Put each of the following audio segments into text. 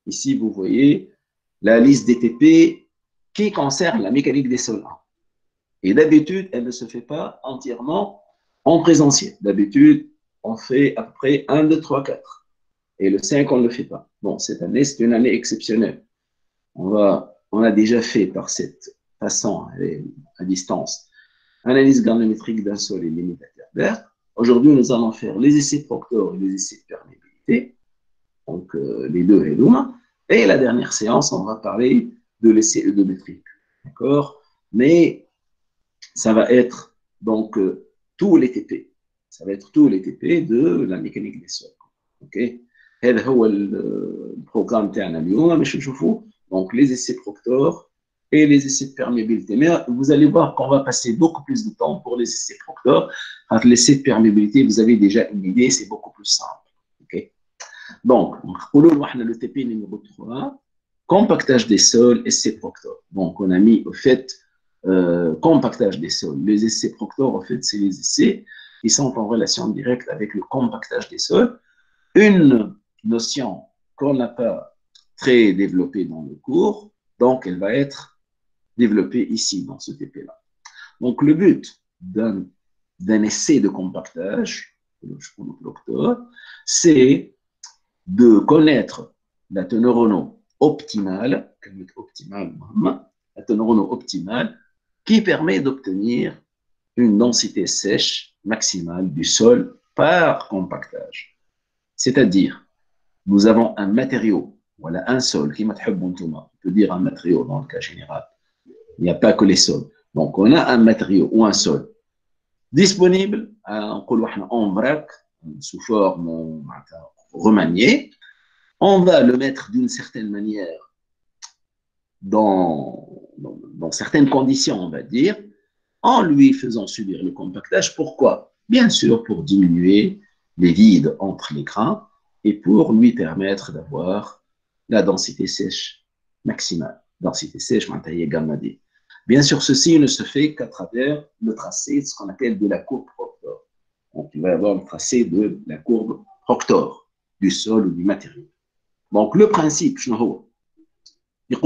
Ici, vous voyez la liste des TP qui concerne la mécanique des sols 1. Et d'habitude, elle ne se fait pas entièrement en présentiel. D'habitude, on fait à peu près 1, 2, 3, 4. Et le 5, on ne le fait pas. Bon, cette année, c'est une année exceptionnelle. On a déjà fait par cette façon, à distance, analyse granulométrique d'un sol et limitateur d'air. Aujourd'hui, nous allons faire les essais Proctor et les essais de perméabilité, donc les deux et l'humain. Et la dernière séance, on va parler de l'essai eudométrique. D'accord? Mais ça va être donc tous les TP. Ça va être tous les TP de la mécanique des sols. OK? هذا هو البروغرام تاعنا اليوم باش نشوفوا donc les essais Proctor et les essais de perméabilité. Mais vous allez voir qu'on va passer beaucoup plus de temps pour les essais Proctor. L'essai de perméabilité, vous avez déjà une idée, c'est beaucoup plus simple. OK? Donc, le TP numéro 3, compactage des sols, essai Proctor. Donc, on a mis au fait compactage des sols. Les essais Proctor, en fait, c'est les essais qui sont en relation directe avec le compactage des sols. Une notion qu'on n'a pas très développée dans le cours, donc elle va être développée ici, dans ce TP-là. Donc, le but d'un essai de compactage, c'est de connaître la teneur en eau optimale, la teneur en eau optimale, qui permet d'obtenir une densité sèche maximale du sol par compactage. C'est-à-dire, nous avons un matériau, voilà, un sol, qui on peut dire un matériau dans le cas général. Il n'y a pas que les sols. Donc, on a un matériau ou un sol disponible en vrac, sous forme remaniée. On va le mettre d'une certaine manière dans certaines conditions, on va dire, en lui faisant subir le compactage. Pourquoi? Bien sûr, pour diminuer les vides entre les grains et pour lui permettre d'avoir la densité sèche maximale. Densité sèche, gamma D. Bien sûr, ceci ne se fait qu'à travers le tracé, ce qu'on appelle de la courbe Proctor. Donc, il va y avoir le tracé de la courbe Proctor, du sol ou du matériau. Donc, le principe, il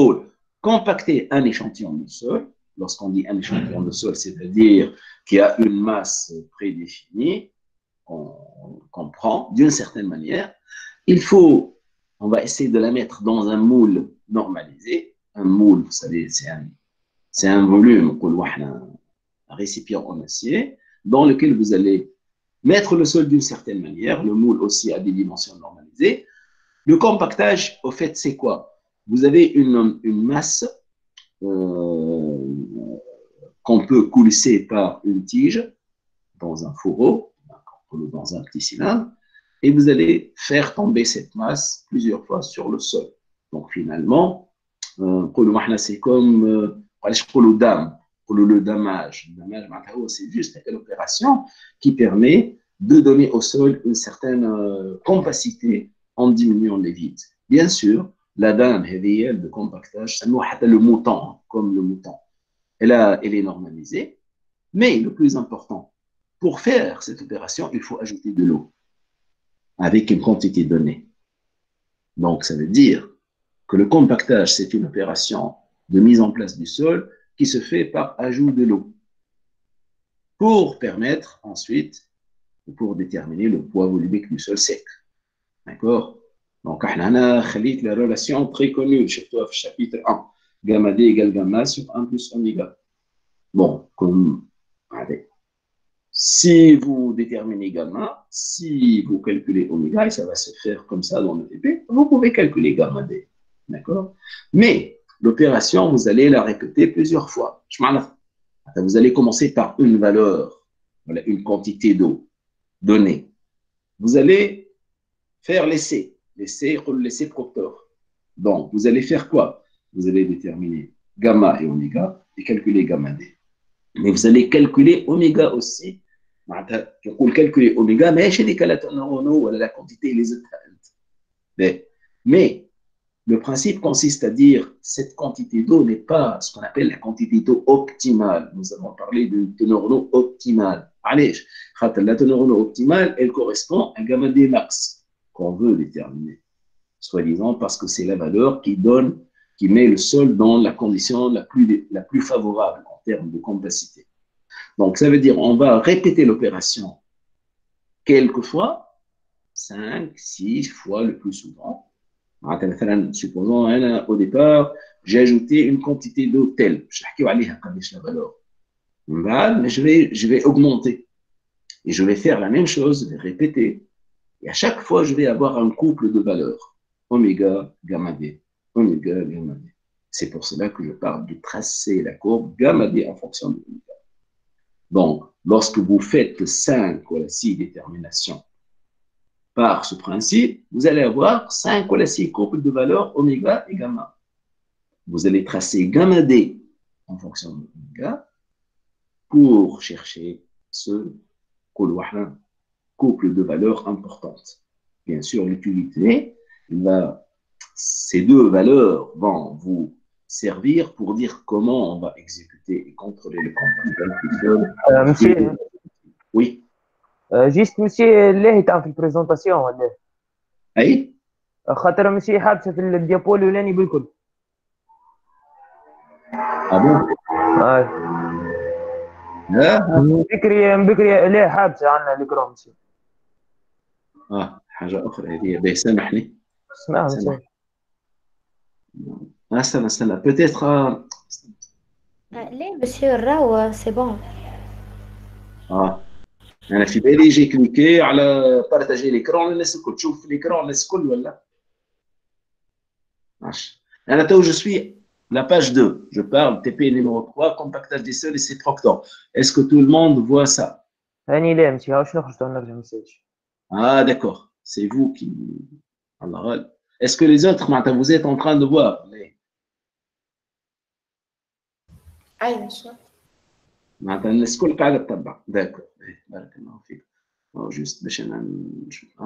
compacter un échantillon de sol. Lorsqu'on dit un échantillon de sol, c'est-à-dire qu'il y a une masse prédéfinie qu'on prend d'une certaine manière. On va essayer de la mettre dans un moule normalisé. Un moule, vous savez, c'est un volume, un récipient en acier, dans lequel vous allez mettre le sol d'une certaine manière. Le moule aussi a des dimensions normalisées. Le compactage, au fait, c'est quoi? Vous avez une masse qu'on peut coulisser par une tige dans un fourreau, dans un petit cylindre, et vous allez faire tomber cette masse plusieurs fois sur le sol. Donc finalement, c'est comme le damage. Le damage, c'est juste une opération qui permet de donner au sol une certaine compacité en diminuant les vides. Bien sûr, la dame de compactage, ça nous le mouton, comme le mouton. Elle est normalisée, mais le plus important, pour faire cette opération, il faut ajouter de l'eau avec une quantité donnée. Donc, ça veut dire que le compactage, c'est une opération de mise en place du sol qui se fait par ajout de l'eau pour permettre ensuite, pour déterminer le poids volumique du sol sec. D'accord? Donc, on a la relation très connue, surtout au chapitre 1. Gamma D égale gamma sur 1 plus oméga. Bon, comme, allez, si vous déterminez gamma, si vous calculez oméga, et ça va se faire comme ça dans le TP, vous pouvez calculer gamma D. D'accord? Mais l'opération, vous allez la répéter plusieurs fois. Vous allez commencer par une valeur, voilà, une quantité d'eau donnée. Vous allez faire l'essai Proctor. Donc, vous allez faire quoi? Vous allez déterminer gamma et oméga et calculer gamma D. Mais vous allez calculer oméga aussi. Calculer oméga, mais chez les la quantité les autres. Mais le principe consiste à dire cette quantité d'eau n'est pas ce qu'on appelle la quantité d'eau optimale. Nous avons parlé de teneur en eau optimale. Allez, la teneur en eau optimale, elle correspond à gamma D max qu'on veut déterminer. soi-disant, parce que c'est la valeur qui met le sol dans la condition la plus favorable en termes de compacité. Donc, ça veut dire on va répéter l'opération quelques fois, 5, 6 fois le plus souvent. Supposons, au départ, j'ai ajouté une quantité d'eau telle. Je vais la valeur. Mais je vais augmenter. Et je vais faire la même chose, je vais répéter. Et à chaque fois, je vais avoir un couple de valeurs. Oméga, gamma D. Oméga, gamma D. C'est pour cela que je parle de tracer la courbe gamma D en fonction de l'oméga. Donc, lorsque vous faites 5 ou 6 déterminations par ce principe, vous allez avoir 5 ou 6 couples de valeurs oméga et gamma. Vous allez tracer gamma D en fonction de l'oméga pour chercher ce couple de valeurs importantes. Bien sûr, l'utilité, ces deux valeurs vont vous servir pour dire comment on va exécuter et contrôler le compacteur. monsieur, Oui. juste monsieur ليه تعرف البرزنتاسيون ولا اي خاطر monsieur حابسه في الديابو الاولاني بالكل. ابون لا من بكري ليه حابسه عندنا الاكرام monsieur. حاجه اخرى هذه باهي سامحني. اسمعها monsieur. استنى peut-être ليه monsieur راهو سي بون. انا في بالي جي كليكي على بارتاجي ليكرون الناس الكل تشوف ليكرون الناس الكل ولا ماشي. انا تو جو سوي la page 2, je parle TP numéro 3, compactage des sols et c'est tractants. Est-ce que tout le monde voit ça? هاني لا monsieur هاوش نخرج ونرجع مساج. Ah d'accord, c'est vous qui. Alors, est-ce que les autres, vous êtes en train de voir? ايوه شو معناتها الناس الكل قاعده تتبع. داكور بارك الله فيك. جوست باش انا نشوف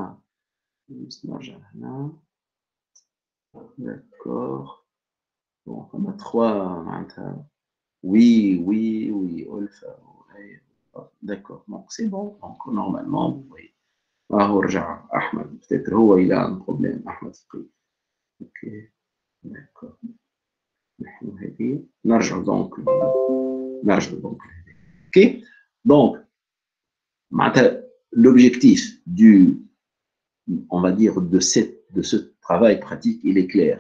جوست نرجع هنا. داكور بون on a 3 معناتها oui ألفا داكور دونك سي بون دونك نورمالمون وي. راهو رجع احمد peut-être هو الى ان بروبليم احمد فقيه. اوكي داكور نحن هذه نرجع دونك ok donc l'objectif on va dire de ce travail pratique il est clair.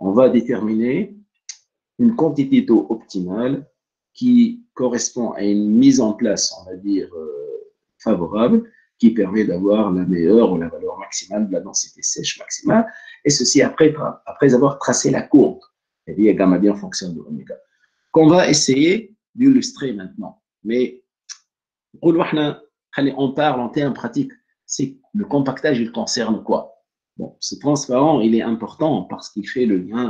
On va déterminer une quantité d'eau optimale qui correspond à une mise en place, on va dire, favorable, qui permet d'avoir la meilleure ou la valeur maximale de la densité sèche maximale, et ceci après avoir tracé la courbe, c'est-à-dire gamma D en fonction de oméga, qu'on va essayer d'illustrer maintenant. Mais on parle en termes pratiques, c'est le compactage, il concerne quoi? Bon, ce transparent, il est important parce qu'il fait le lien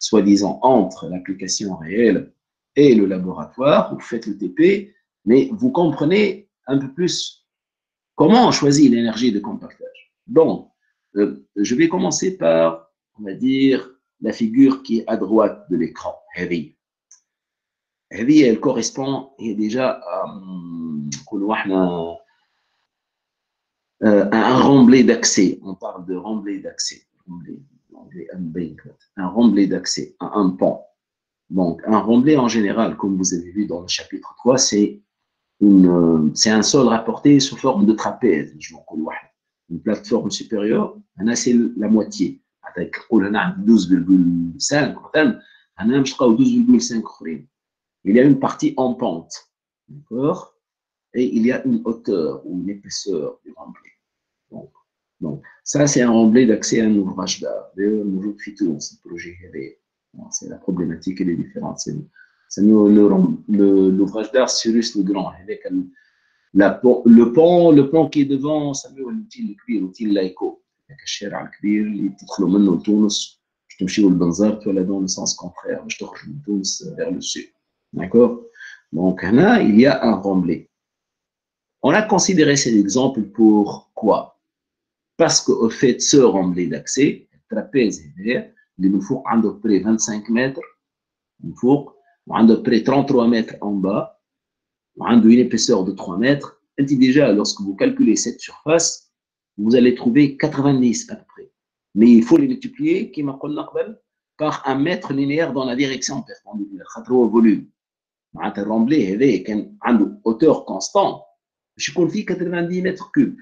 soi-disant entre l'application réelle et le laboratoire. Vous faites le TP, mais vous comprenez un peu plus comment on choisit l'énergie de compactage. Donc, je vais commencer par, on va dire, la figure qui est à droite de l'écran. Elle correspond déjà à un remblai d'accès. On parle de remblai d'accès. Un remblai d'accès à un pont. Donc, un remblai en général, comme vous avez vu dans le chapitre 3, c'est un sol rapporté sous forme de trapèze. Une plateforme supérieure, c'est la moitié. 12,5. Il y a une partie en pente. D'accord? Et il y a une hauteur ou une épaisseur du remblai. Donc, ça, c'est un remblai d'accès à un ouvrage d'art. D'ailleurs, c'est le projet. C'est la problématique, elle est différente. C'est l'ouvrage d'art Cyrus le Grand. Avec le pont qui est devant, ça met l'outil laïco. الشارع الكبير اللي تدخلوا منه لتونس باش تمشيوا لبنزرت ولا dans le sens contraire باش تخرجوا من تونس vers le sud. D'accord? Donc là, il y a un remblai. On a considéré cet exemple pour quoi? Parce qu'au fait, ce remblai d'accès, le trapèze اللي من فوق عنده près 25 mètres من فوق وعنده près 33 mètres en bas وعنده une épaisseur de 3 mètres. Et déjà, lorsque vous calculez cette surface, vous allez trouver 90 à peu près. Mais il faut les multiplier, qui m'a par un mètre linéaire dans la direction perpendiculaire, au volume. معناتها الرملي هذا كان عنده hauteur constante باش يكون فيه 90 mètres cubes.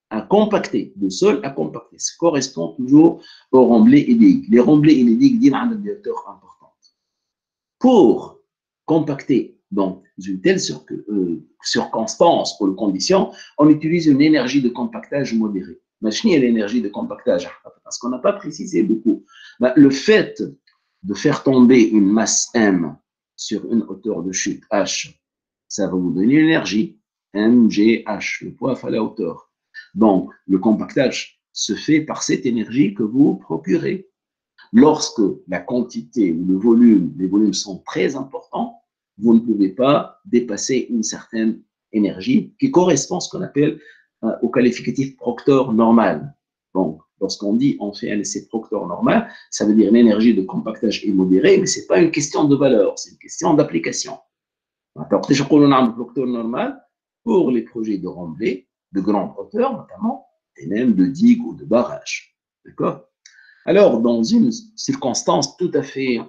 À compacter, le sol à compacter, ça correspond toujours aux remblais et digues. Les remblais et les digues ont des hauteurs importantes. Pour compacter donc une telle circonstance pour les conditions, on utilise une énergie de compactage modérée. Mais c'est l'énergie de compactage, parce qu'on n'a pas précisé beaucoup. Le fait de faire tomber une masse M sur une hauteur de chute H, ça va vous donner une énergie MGH, le poids fois la hauteur. Donc, le compactage se fait par cette énergie que vous procurez. Lorsque la quantité ou le volume, les volumes sont très importants, vous ne pouvez pas dépasser une certaine énergie qui correspond à ce qu'on appelle au qualificatif Proctor normal. Donc, lorsqu'on dit on fait un essai Proctor normal, ça veut dire l'énergie de compactage est modérée, mais ce n'est pas une question de valeur, c'est une question d'application. Alors, Proctor normal pour les projets de remblai, de grande hauteur notamment, et même de digues ou de barrages. D'accord? Alors, dans une circonstance tout à fait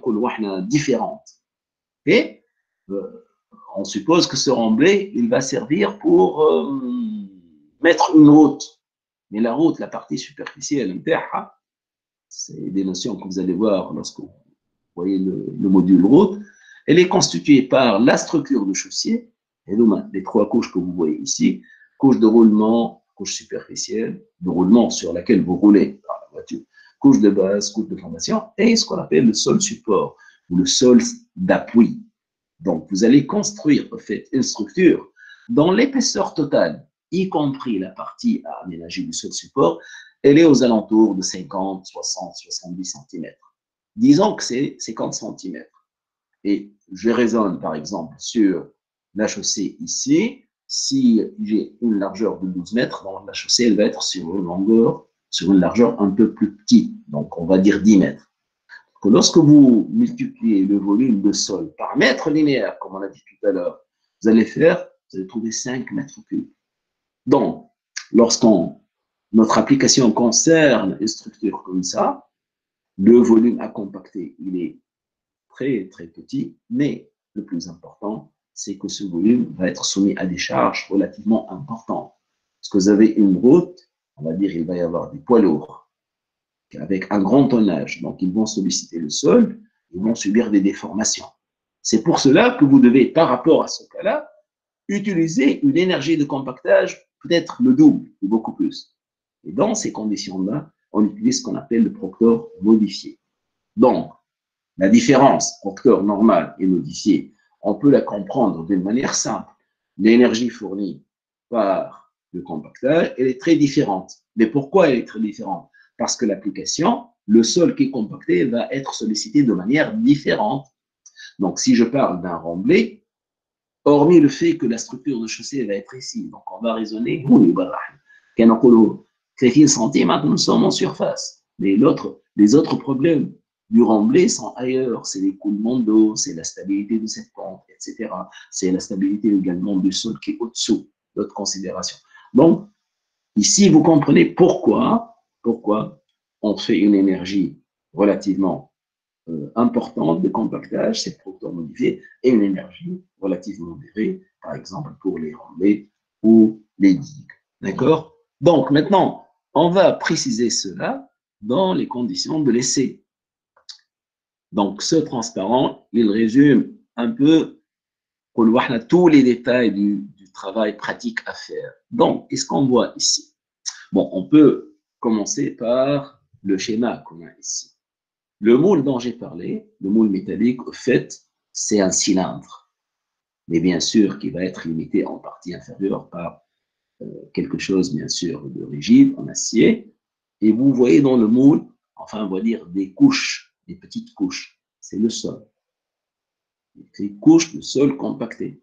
différente, et on suppose que ce remblai, il va servir pour mettre une route. Mais la route, la partie superficielle, c'est des notions que vous allez voir lorsque vous voyez le module route, elle est constituée par la structure de chaussée, et donc les trois couches que vous voyez ici, couche de roulement, couche superficielle, de roulement sur laquelle vous roulez dans la voiture, couche de base, couche de fondation, et ce qu'on appelle le sol support, ou le sol d'appui. Donc, vous allez construire, en fait, une structure dont l'épaisseur totale, y compris la partie à aménager du sol support, elle est aux alentours de 50, 60, 70 cm. Disons que c'est 50 cm. Et je raisonne, par exemple, sur la chaussée ici. Si j'ai une largeur de 12 mètres, donc la chaussée, elle va être sur une longueur, sur une largeur un peu plus petite. Donc, on va dire 10 mètres. Que lorsque vous multipliez le volume de sol par mètre linéaire, comme on a dit tout à l'heure, vous allez trouver 5 mètres cubes. Donc, notre application concerne une structure comme ça, le volume à compacter, il est très, très petit, mais le plus important, c'est que ce volume va être soumis à des charges relativement importantes. Parce que vous avez une route, on va dire, il va y avoir des poids lourds avec un grand tonnage. Donc, ils vont solliciter le sol, ils vont subir des déformations. C'est pour cela que vous devez, par rapport à ce cas-là, utiliser une énergie de compactage peut-être le double ou beaucoup plus. Et dans ces conditions-là, on utilise ce qu'on appelle le Proctor modifié. Donc, la différence Proctor normal et modifié, on peut la comprendre d'une manière simple. L'énergie fournie par le compactage, elle est très différente. Mais pourquoi elle est très différente? Parce que l'application, le sol qui est compacté va être sollicité de manière différente. Donc, si je parle d'un remblai, hormis le fait que la structure de chaussée va être ici, donc on va raisonner, oui, 30 cm, nous sommes en surface. Mais les autres problèmes du remblai sont ailleurs. C'est l'écoulement d'eau, c'est la stabilité de cette pente, etc. C'est la stabilité également du sol qui est au-dessous, d'autres considérations. Donc, ici, vous comprenez pourquoi on fait une énergie relativement importante de compactage, c'est Proctor modifié, et une énergie relativement modérée, par exemple pour les remblais ou les digues. D'accord? Donc, maintenant, on va préciser cela dans les conditions de l'essai. Donc, ce transparent, il résume un peu tous les détails du travail pratique à faire. Donc, qu'est-ce qu'on voit ici? Bon, on peut commencer par le schéma qu'on a ici. Le moule dont j'ai parlé, le moule métallique, au fait, c'est un cylindre. Mais bien sûr, qui va être limité en partie inférieure par quelque chose, bien sûr, de rigide, en acier. Et vous voyez dans le moule, enfin, on va dire des couches, des petites couches. C'est le sol. Des couches de sol compactées.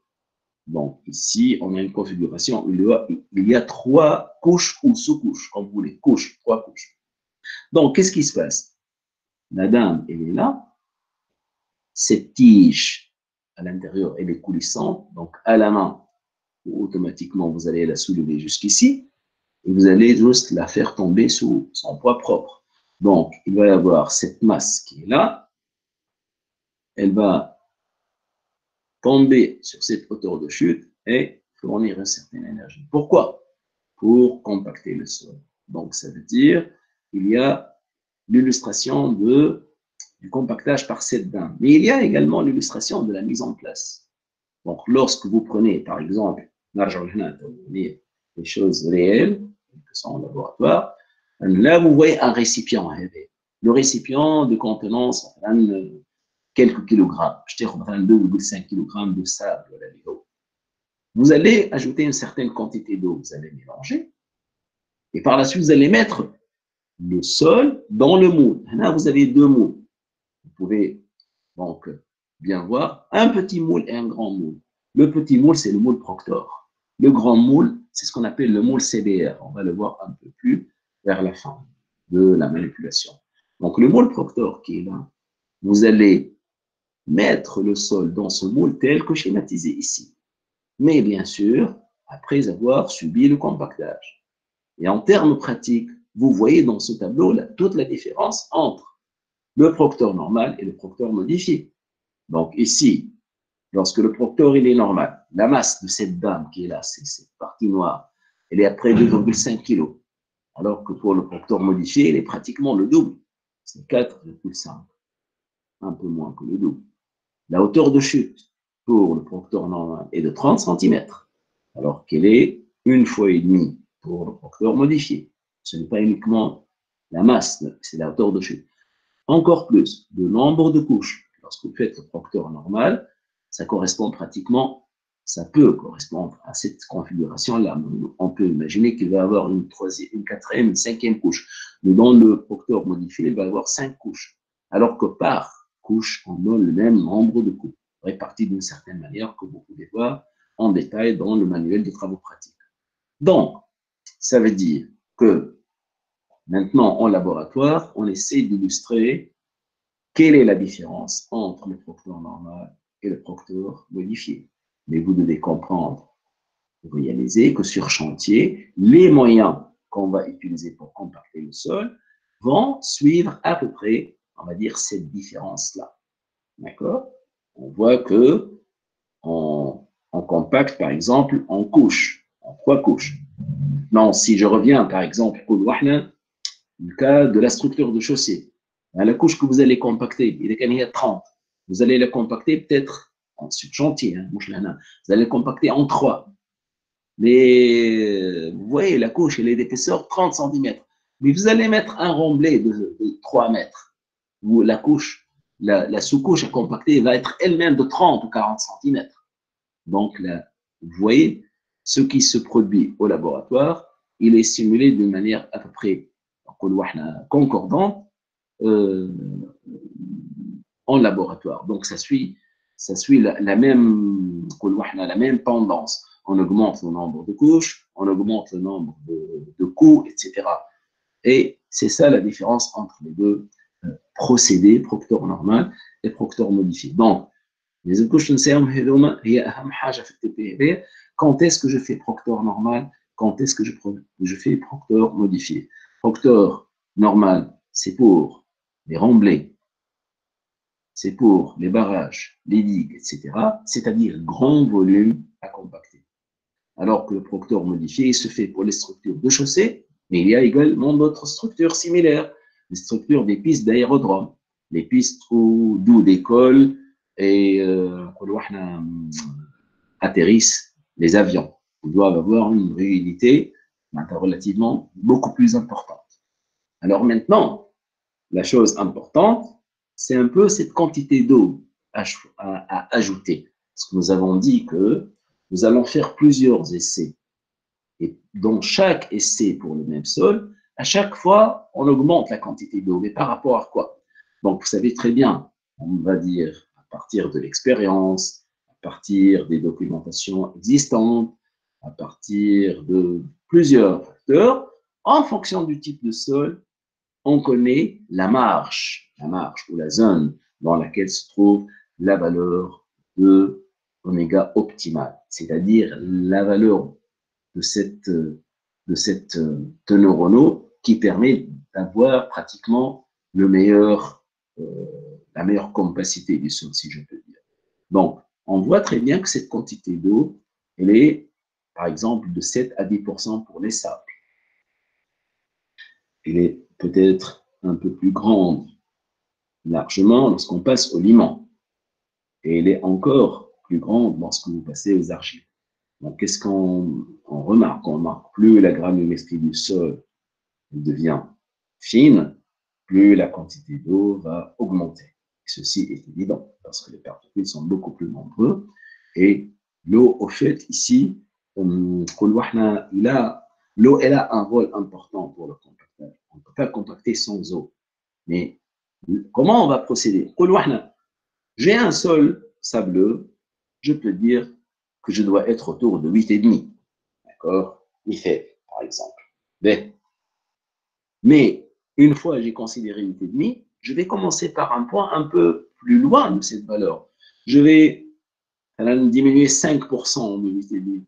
Donc, ici, on a une configuration où il y a 3 couches ou sous-couches, comme vous voulez, couches, 3 couches. Donc, qu'est-ce qui se passe? La dame, elle est là. Cette tige, à l'intérieur, elle est coulissante. Donc, à la main, automatiquement, vous allez la soulever jusqu'ici. et vous allez juste la faire tomber sous son poids propre. Donc, il va y avoir cette masse qui est là, elle va tomber sur cette hauteur de chute et fournir une certaine énergie. Pourquoi? Pour compacter le sol. Donc, ça veut dire qu'il y a l'illustration du compactage par cette dame. Mais il y a également l'illustration de la mise en place. Donc, lorsque vous prenez, par exemple, les choses réelles, qui sont en laboratoire, là, vous voyez un récipient. Le récipient de contenance, quelques kilogrammes. Je dirais 2,5 kg de sable. Vous allez ajouter une certaine quantité d'eau, vous allez mélanger, et par la suite, vous allez mettre le sol dans le moule. Là, vous avez deux moules. Vous pouvez donc bien voir un petit moule et un grand moule. Le petit moule, c'est le moule Proctor. Le grand moule, c'est ce qu'on appelle le moule CBR. On va le voir un peu plus vers la fin de la manipulation. Donc, le moule Proctor qui est là, vous allez mettre le sol dans ce moule tel que schématisé ici. Mais bien sûr, après avoir subi le compactage. Et en termes pratiques, vous voyez dans ce tableau toute la différence entre le Proctor normal et le Proctor modifié. Donc ici, lorsque le Proctor il est normal, la masse de cette dame qui est là, c'est cette partie noire, elle est à près de 2,5 kg. Alors que pour le Proctor modifié, elle est pratiquement le double. C'est 4,5, un peu moins que le double. La hauteur de chute pour le Proctor normal est de 30 cm, alors qu'elle est une fois et demie pour le Proctor modifié. Ce n'est pas uniquement la masse, c'est la hauteur de chute. Encore plus, le nombre de couches. Lorsque vous faites le Proctor normal, ça correspond pratiquement, ça peut correspondre à cette configuration-là. On peut imaginer qu'il va y avoir une troisième, une quatrième, une cinquième couche. Mais dans le Proctor modifié, il va y avoir 5 couches. Alors que par couche, on a le même nombre de couches, répartis d'une certaine manière que vous pouvez voir en détail dans le manuel des travaux pratiques. Donc, ça veut dire que maintenant, en laboratoire, on essaie d'illustrer quelle est la différence entre le Proctor normal et le Proctor modifié. Mais vous devez comprendre, réaliser que sur chantier, les moyens qu'on va utiliser pour compacter le sol vont suivre à peu près, on va dire, cette différence-là. D'accord? On voit que on compacte, par exemple, en couches, en 3 couches. Non, si je reviens, par exemple, au cas de la structure de chaussée, la couche que vous allez compacter, il y a 30. Vous allez la compacter peut-être en subchantier, vous allez la compacter en 3. Mais vous voyez, la couche, elle est d'épaisseur 30 cm. Mais vous allez mettre un remblai de 3 mètres, où la couche, la sous-couche à compacter va être elle-même de 30 ou 40 cm. Donc, là, vous voyez, ce qui se produit au laboratoire, il est simulé d'une manière à peu près concordante en laboratoire. Donc, ça suit la même tendance. On augmente le nombre de couches, on augmente le nombre de coups, etc. Et c'est ça la différence entre les deux procédés, Proctor normal et Proctor modifié. Donc, les couches quand est-ce que je fais Proctor normal, quand est-ce que je fais Proctor modifié. Proctor normal, c'est pour les remblais, c'est pour les barrages, les digues, etc., c'est-à-dire grand volume à compacter. Alors que le Proctor modifié, il se fait pour les structures de chaussée, mais il y a également d'autres structures similaires, les structures des pistes d'aérodrome, les pistes d'où décollent et atterrissent les avions. Ils doivent avoir une humidité relativement beaucoup plus importante. Alors maintenant, la chose importante, c'est un peu cette quantité d'eau à ajouter. Parce que nous avons dit que nous allons faire plusieurs essais. Et dans chaque essai pour le même sol, à chaque fois, on augmente la quantité d'eau. Mais par rapport à quoi? Donc, vous savez très bien, on va dire à partir de l'expérience, à partir des documentations existantes, à partir de plusieurs facteurs, en fonction du type de sol, on connaît la marge ou la zone dans laquelle se trouve la valeur de oméga optimale, c'est-à-dire la valeur de cette de cette teneur en eau qui permet d'avoir pratiquement le meilleur, la meilleure compacité du sol, si je peux dire. Donc, on voit très bien que cette quantité d'eau, elle est, par exemple, de 7 à 10% pour les sables. Elle est peut-être un peu plus grande, largement, lorsqu'on passe au limon. Et elle est encore plus grande lorsque vous passez aux argiles. Donc, qu'est-ce qu'on remarque? On remarque plus la granulométrie du sol devient fine, plus la quantité d'eau va augmenter. Ceci est évident parce que les particules sont beaucoup plus nombreuses et l'eau, au fait, ici, l'eau, elle a un rôle important pour le compactage. On ne peut pas compacter sans eau. Mais comment on va procéder? J'ai un sol sableux, je peux dire que je dois être autour de 8,5. D'accord? Fait, par exemple. Mais une fois j'ai considéré 8,5, je vais commencer par un point un peu plus loin de cette valeur. Je vais diminuer 5% de 8,5.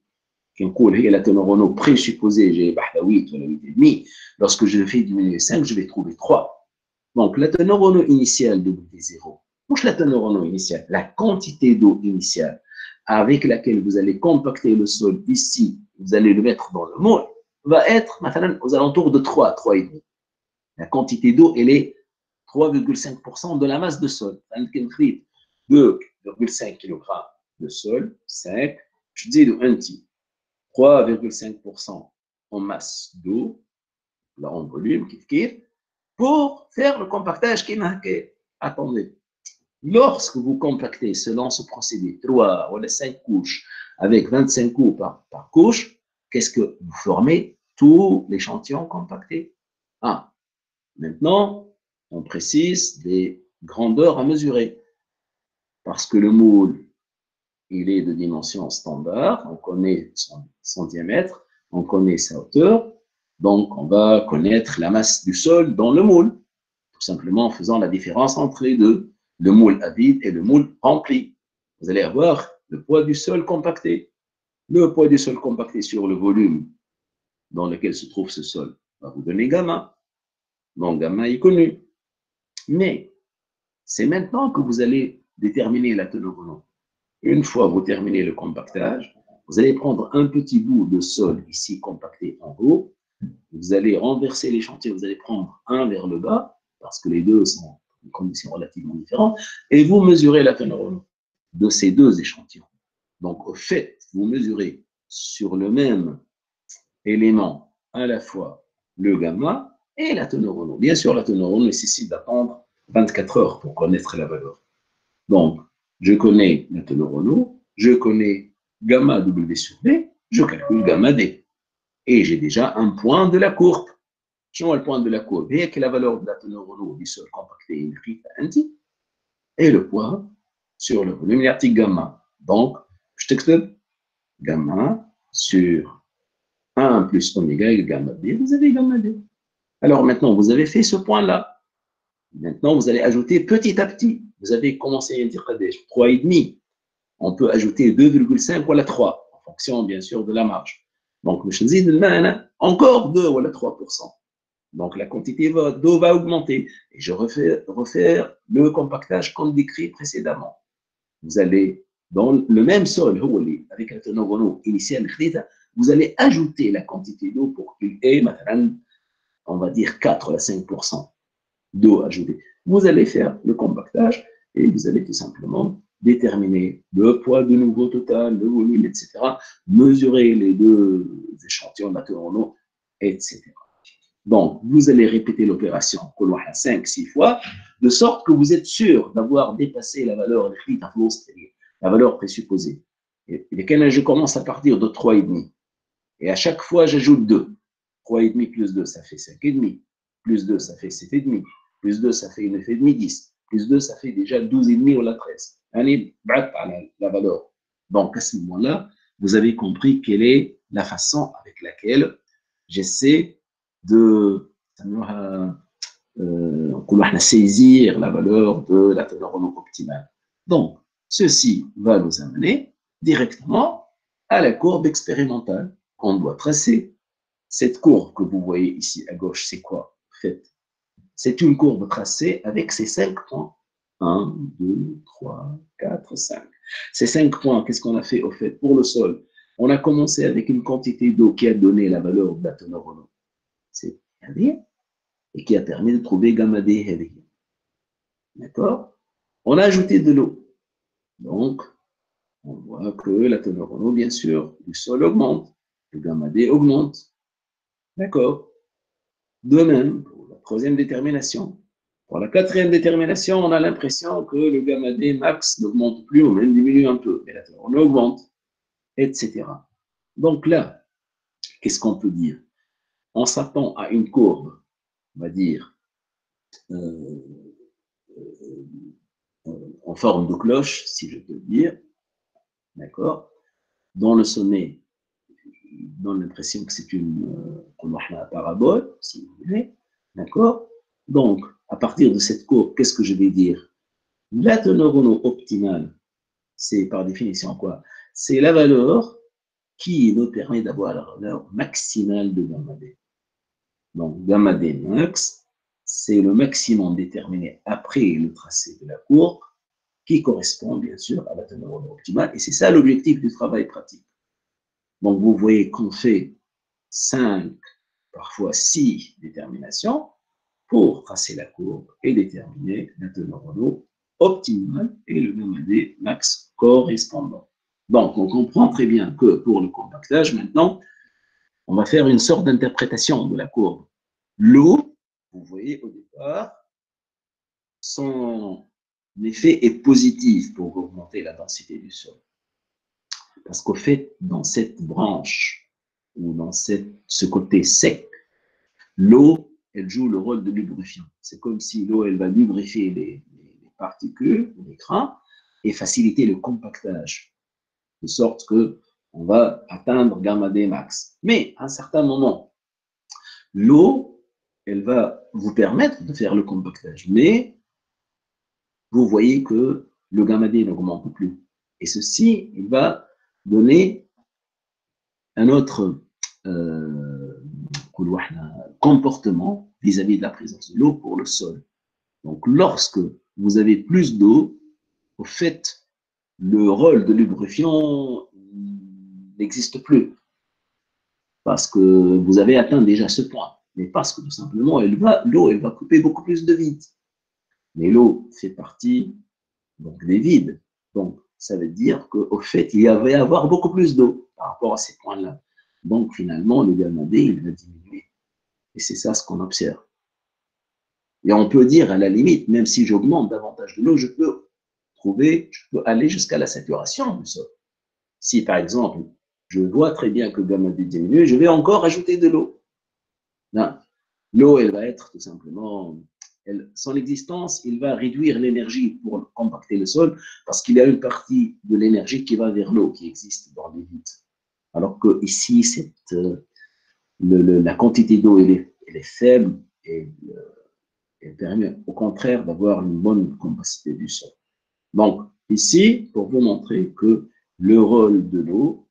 Qui est la teneur en eau présupposée, j'ai 8 ou 8,5. Lorsque je fais diminuer 5, je vais trouver 3. Donc la teneur en eau initiale de W0, la teneur en eau initiale, la quantité d'eau initiale avec laquelle vous allez compacter le sol ici, vous allez le mettre dans le moule, va être aux alentours de 3, 3,5. La quantité d'eau, elle est 3,5% de la masse de sol. 2,5 kg de sol, 5, je dis de 1 tiers. 3,5% en masse d'eau, là en volume, pour faire le compactage qui est marqué. Attendez, lorsque vous compactez selon ce procédé, 3 ou 5 couches, avec 25 coups par couche, qu'est-ce que vous formez? Tout l'échantillon compacté. Maintenant, on précise des grandeurs à mesurer. Parce que le moule, il est de dimension standard, on connaît son diamètre, on connaît sa hauteur, donc on va connaître la masse du sol dans le moule, tout simplement en faisant la différence entre les deux, le moule à vide et le moule rempli. Vous allez avoir le poids du sol compacté. Le poids du sol compacté sur le volume dans lequel se trouve ce sol va vous donner gamma. Donc gamma est connu. Mais c'est maintenant que vous allez déterminer la teneur en eau. Une fois vous terminez le compactage, vous allez prendre un petit bout de sol ici compacté en haut, vous allez renverser l'échantillon, vous allez prendre un vers le bas, parce que les deux sont en conditions relativement différentes, et vous mesurez la teneur en eau de ces deux échantillons. Donc, au fait, vous mesurez sur le même élément à la fois le gamma et la teneur en eau. Bien sûr, la teneur en eau nécessite d'attendre 24 heures pour connaître la valeur. Donc, je connais la teneur en eau, je connais gamma W sur D, je calcule gamma D. Et j'ai déjà un point de la courbe. Je vois le point de la courbe. Et quelle est la valeur de la teneur en eau du sol compacté et le poids sur le volume l'article gamma. Donc, je t'explique gamma sur 1 plus oméga égale gamma D. Vous avez gamma D. Alors maintenant, vous avez fait ce point-là. Maintenant, vous allez ajouter petit à petit. Vous avez commencé à dire 3,5. On peut ajouter 2,5 ou 3, en fonction, bien sûr, de la marge. Donc, je dis encore 2 ou 3%. Donc, la quantité d'eau va augmenter. Et je refaire le compactage comme décrit précédemment. Vous allez, dans le même sol, avec la teneur en eau initiale, vous allez ajouter la quantité d'eau pour qu'il ait, on va dire, 4 à 5% d'eau ajoutée. Vous allez faire le compactage et vous allez tout simplement déterminer le poids de nouveau total, le volume, etc., mesurer les deux échantillons de la teneur en eau, etc. Donc, vous allez répéter l'opération 5-6 fois, de sorte que vous êtes sûr d'avoir dépassé la valeur, la valeur présupposée. Et je commence à partir de 3,5. Et à chaque fois, j'ajoute 2. 3,5 plus 2, ça fait 5,5. Plus 2, ça fait 7,5. Plus 2, ça fait 9,5, 10. Plus 2, ça fait déjà 12,5 ou la 13. Allez, la valeur. Donc, à ce moment-là, vous avez compris quelle est la façon avec laquelle j'essaie de saisir la valeur de la teneur en eau optimale. Donc, ceci va nous amener directement à la courbe expérimentale qu'on doit tracer. Cette courbe que vous voyez ici à gauche, c'est quoi? En fait, c'est une courbe tracée avec ces 5 points. 1, 2, 3, 4, 5. Ces 5 points, qu'est-ce qu'on a fait au fait pour le sol? On a commencé avec une quantité d'eau qui a donné la valeur de la teneur en eau. C'est R, et qui a permis de trouver gamma D R. D'accord? On a ajouté de l'eau. Donc, on voit que la teneur en eau, bien sûr, du sol augmente. Le gamma D augmente. D'accord? De même, pour la troisième détermination. Pour la quatrième détermination, on a l'impression que le gamma D max n'augmente plus ou même diminue un peu. Mais la teneur en eau augmente, etc. Donc là, qu'est-ce qu'on peut dire? On s'attend à une courbe, on va dire, euh, en forme de cloche, si je peux dire, d'accord, dont le sommet donne l'impression que c'est une parabole, si vous voulez, d'accord. Donc, à partir de cette courbe, qu'est-ce que je vais dire? La teneur en eau optimale, c'est par définition quoi? C'est la valeur qui nous permet d'avoir la valeur maximale de gamma D. Donc, gamma D max, c'est le maximum déterminé après le tracé de la courbe, qui correspond bien sûr à la teneur en eau optimale, et c'est ça l'objectif du travail pratique. Donc, vous voyez qu'on fait 5, parfois 6 déterminations pour tracer la courbe et déterminer la teneur en eau optimale et le gamma D max correspondant. Donc, on comprend très bien que pour le compactage, maintenant, on va faire une sorte d'interprétation de la courbe. L'eau, vous voyez au départ, son effet est positif pour augmenter la densité du sol. Parce qu'au fait, dans cette branche, ou dans ce côté sec, l'eau, elle joue le rôle de lubrifiant. C'est comme si l'eau, elle va lubrifier les particules, les grains, et faciliter le compactage, de sorte que on va atteindre gamma D max. Mais à un certain moment, l'eau, elle va vous permettre de faire le compactage, mais vous voyez que le gamma D n'augmente plus. Et ceci, il va donner un autre comportement vis-à-vis de la présence de l'eau pour le sol. Donc, lorsque vous avez plus d'eau, au fait, le rôle de lubrifiant n'existe plus parce que vous avez atteint déjà ce point, mais parce que tout simplement, l'eau, elle va couper beaucoup plus de vide. Mais l'eau fait partie donc, des vides. Donc, ça veut dire qu'au fait, il y avait à avoir beaucoup plus d'eau par rapport à ces points-là. Donc, finalement, le gamma D, il va diminuer. Et c'est ça ce qu'on observe. Et on peut dire, à la limite, même si j'augmente davantage de l'eau, je peux aller jusqu'à la saturation du sol. Si, par exemple, je vois très bien que gamma D diminue, je vais encore ajouter de l'eau. L'eau, elle va être tout simplement, son existence, il va réduire l'énergie pour compacter le sol parce qu'il y a une partie de l'énergie qui va vers l'eau, qui existe dans les vides. Alors que ici, la quantité d'eau, elle est faible et elle permet au contraire d'avoir une bonne compacité du sol. Donc, ici, pour vous montrer que le rôle de l'eau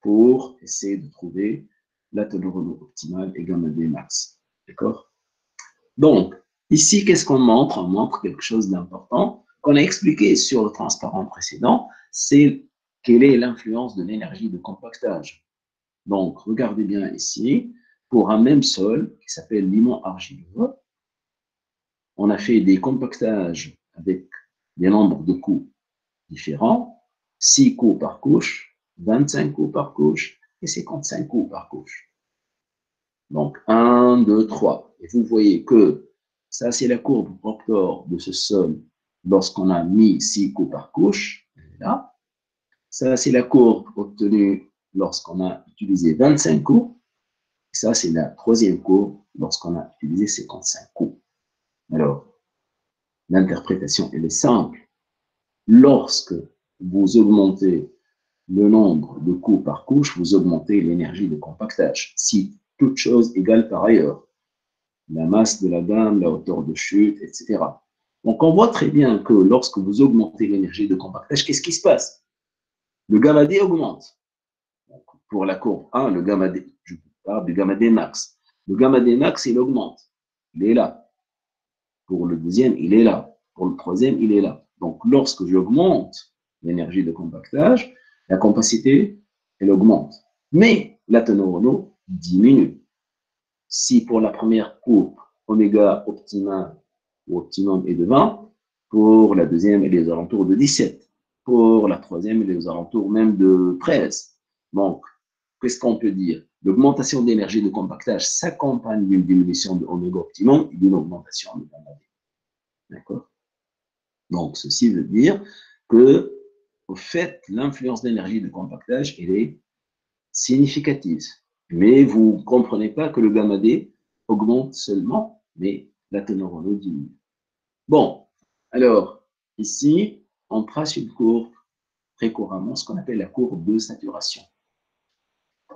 pour essayer de trouver la teneur en eau optimale et gamma D max. D'accord? Donc, ici, qu'est-ce qu'on montre? On montre quelque chose d'important qu'on a expliqué sur le transparent précédent, c'est quelle est l'influence de l'énergie de compactage. Donc, regardez bien ici, pour un même sol qui s'appelle limon argileux, on a fait des compactages avec des nombres de coups différents, 6 coups par couche, 25 coups par couche et 55 coups par couche. Donc, 1, 2, 3. Et vous voyez que ça, c'est la courbe Proctor de ce sol lorsqu'on a mis 6 coups par couche. Là. Ça, c'est la courbe obtenue lorsqu'on a utilisé 25 coups. Et ça, c'est la troisième courbe lorsqu'on a utilisé 55 coups. Alors, l'interprétation, elle est simple. Lorsque vous augmentez le nombre de coups par couche, vous augmentez l'énergie de compactage. Si toute chose égale par ailleurs, la masse de la gamme, la hauteur de chute, etc. Donc, on voit très bien que lorsque vous augmentez l'énergie de compactage, qu'est-ce qui se passe? Le gamma D augmente. Donc, pour la courbe 1, le gamma D, parle du gamma D max. Le gamma D max, il augmente. Il est là. Pour le deuxième, il est là. Pour le troisième, il est là. Donc, lorsque j'augmente l'énergie de compactage, la compacité, elle augmente. Mais la teneur en eau diminue. Si pour la première courbe, oméga optimal ou optimum est de 20, pour la deuxième, elle est aux alentours de 17. Pour la troisième, elle est aux alentours même de 13. Donc, qu'est-ce qu'on peut dire? L'augmentation d'énergie de compactage s'accompagne d'une diminution de oméga optimum et d'une augmentation de gamma D. D'accord? Donc, ceci veut dire que, au fait, l'influence d'énergie de compactage, elle est significative. Mais vous ne comprenez pas que le gamma D augmente seulement, mais la teneur en eau diminue. Bon, alors, ici, on trace une courbe très couramment, ce qu'on appelle la courbe de saturation.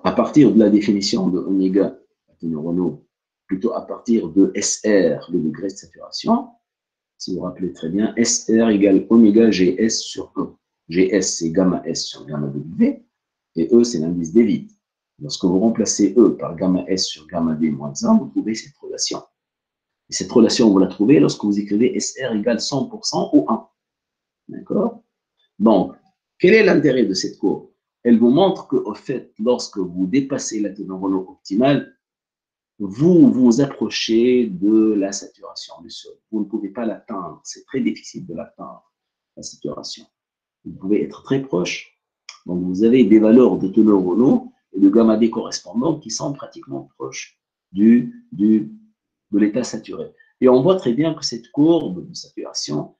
À partir de la définition de oméga, la teneur en eau, plutôt à partir de SR, le degré de saturation, si vous vous rappelez très bien, SR égale oméga GS sur E. GS, c'est gamma S sur gamma W, et E, c'est l'indice des vides. Lorsque vous remplacez E par gamma S sur gamma D moins 1, vous trouvez cette relation. Et cette relation, vous la trouvez lorsque vous écrivez SR égale 100% ou 1. D'accord? Donc, quel est l'intérêt de cette courbe? Elle vous montre qu'au fait, lorsque vous dépassez la teneur en eau optimale, vous vous approchez de la saturation du sol. Vous ne pouvez pas l'atteindre. C'est très difficile de l'atteindre, la saturation. Vous pouvez être très proche. Donc, vous avez des valeurs de teneur en eau et de gamma D correspondantes qui sont pratiquement proches de l'état saturé. Et on voit très bien que cette courbe de saturation,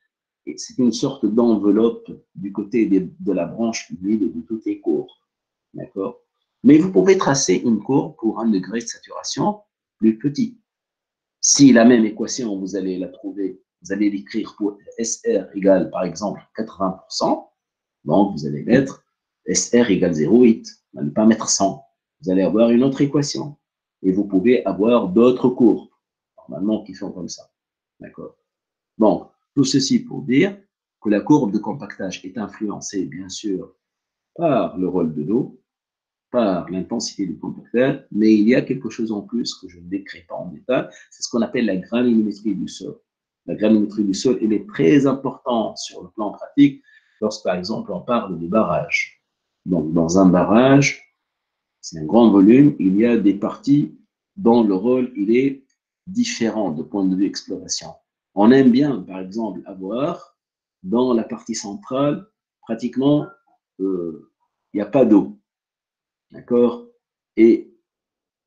c'est une sorte d'enveloppe du côté de la branche humide de toutes les courbes. D'accord? Mais vous pouvez tracer une courbe pour un degré de saturation plus petit. Si la même équation, vous allez la trouver, vous allez l'écrire pour SR égale, par exemple, 80%, donc vous allez mettre SR égale 0,8, vous n'allez pas mettre 100. Vous allez avoir une autre équation. Et vous pouvez avoir d'autres courbes, normalement, qui font comme ça. D'accord? Donc, tout ceci pour dire que la courbe de compactage est influencée, bien sûr, par le rôle de l'eau, par l'intensité du compactage, mais il y a quelque chose en plus que je ne décris pas en détail, c'est ce qu'on appelle la granulométrie du sol. La granulométrie du sol, elle est très importante sur le plan pratique lorsque, par exemple, on parle de barrage. Donc, dans un barrage, c'est un grand volume, il y a des parties dont le rôle, il est différent de point de vue exploration. On aime bien, par exemple, avoir dans la partie centrale, pratiquement, il n'y a pas d'eau. D'accord? Et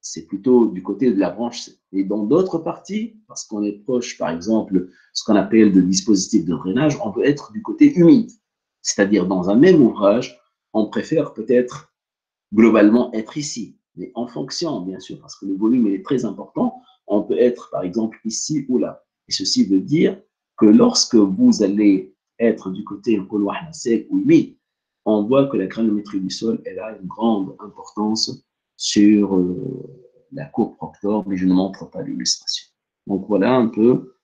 c'est plutôt du côté de la branche. Et dans d'autres parties, parce qu'on est proche, par exemple, ce qu'on appelle de dispositifs de drainage, on peut être du côté humide. C'est-à-dire, dans un même ouvrage, on préfère peut-être globalement être ici. Mais en fonction, bien sûr, parce que le volume est très important, on peut être, par exemple, ici ou là. Et ceci veut dire que lorsque vous allez être du côté sec ou humide, on voit que la granulométrie du sol, elle a une grande importance sur la courbe Proctor, mais je ne montre pas l'illustration. Donc voilà un peu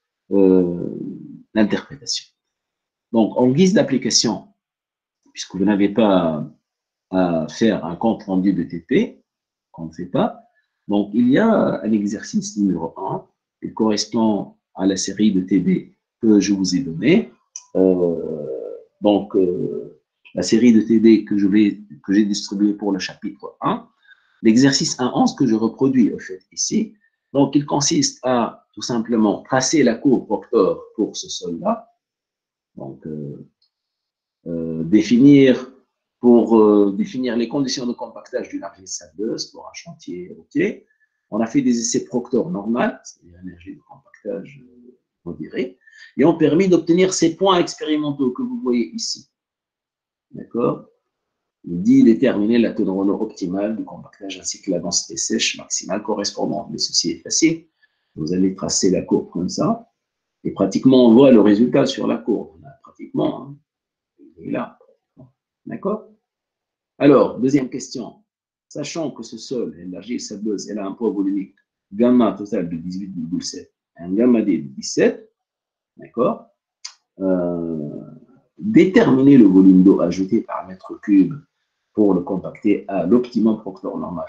l'interprétation. Donc en guise d'application, puisque vous n'avez pas à faire un compte rendu de TP, qu'on ne fait pas, donc il y a un exercice numéro 1, qui correspond à la série de TD que je vous ai donnée. La série de TD que j'ai distribuée pour le chapitre 1, l'exercice 1.11 que je reproduis au fait ici. Donc, il consiste à tout simplement tracer la courbe Proctor pour ce sol-là. Donc, définir les conditions de compactage d'une argile sableuse pour un chantier routier. On a fait des essais Proctor normal, c'est-à-dire énergie de compactage modérée, et ont permis d'obtenir ces points expérimentaux que vous voyez ici. D'accord? Il dit déterminer la teneur en eau optimale du compactage ainsi que la densité sèche maximale correspondante. Mais ceci est facile. Vous allez tracer la courbe comme ça, et pratiquement on voit le résultat sur la courbe. Pratiquement, hein, il est là. D'accord? Alors, deuxième question. Sachant que ce sol, l'argile sableuse, elle a un poids volumique gamma total de 18,7, un gamma D de 17, d'accord? Déterminer le volume d'eau ajouté par mètre cube pour le compacter à l'optimum Proctor normal.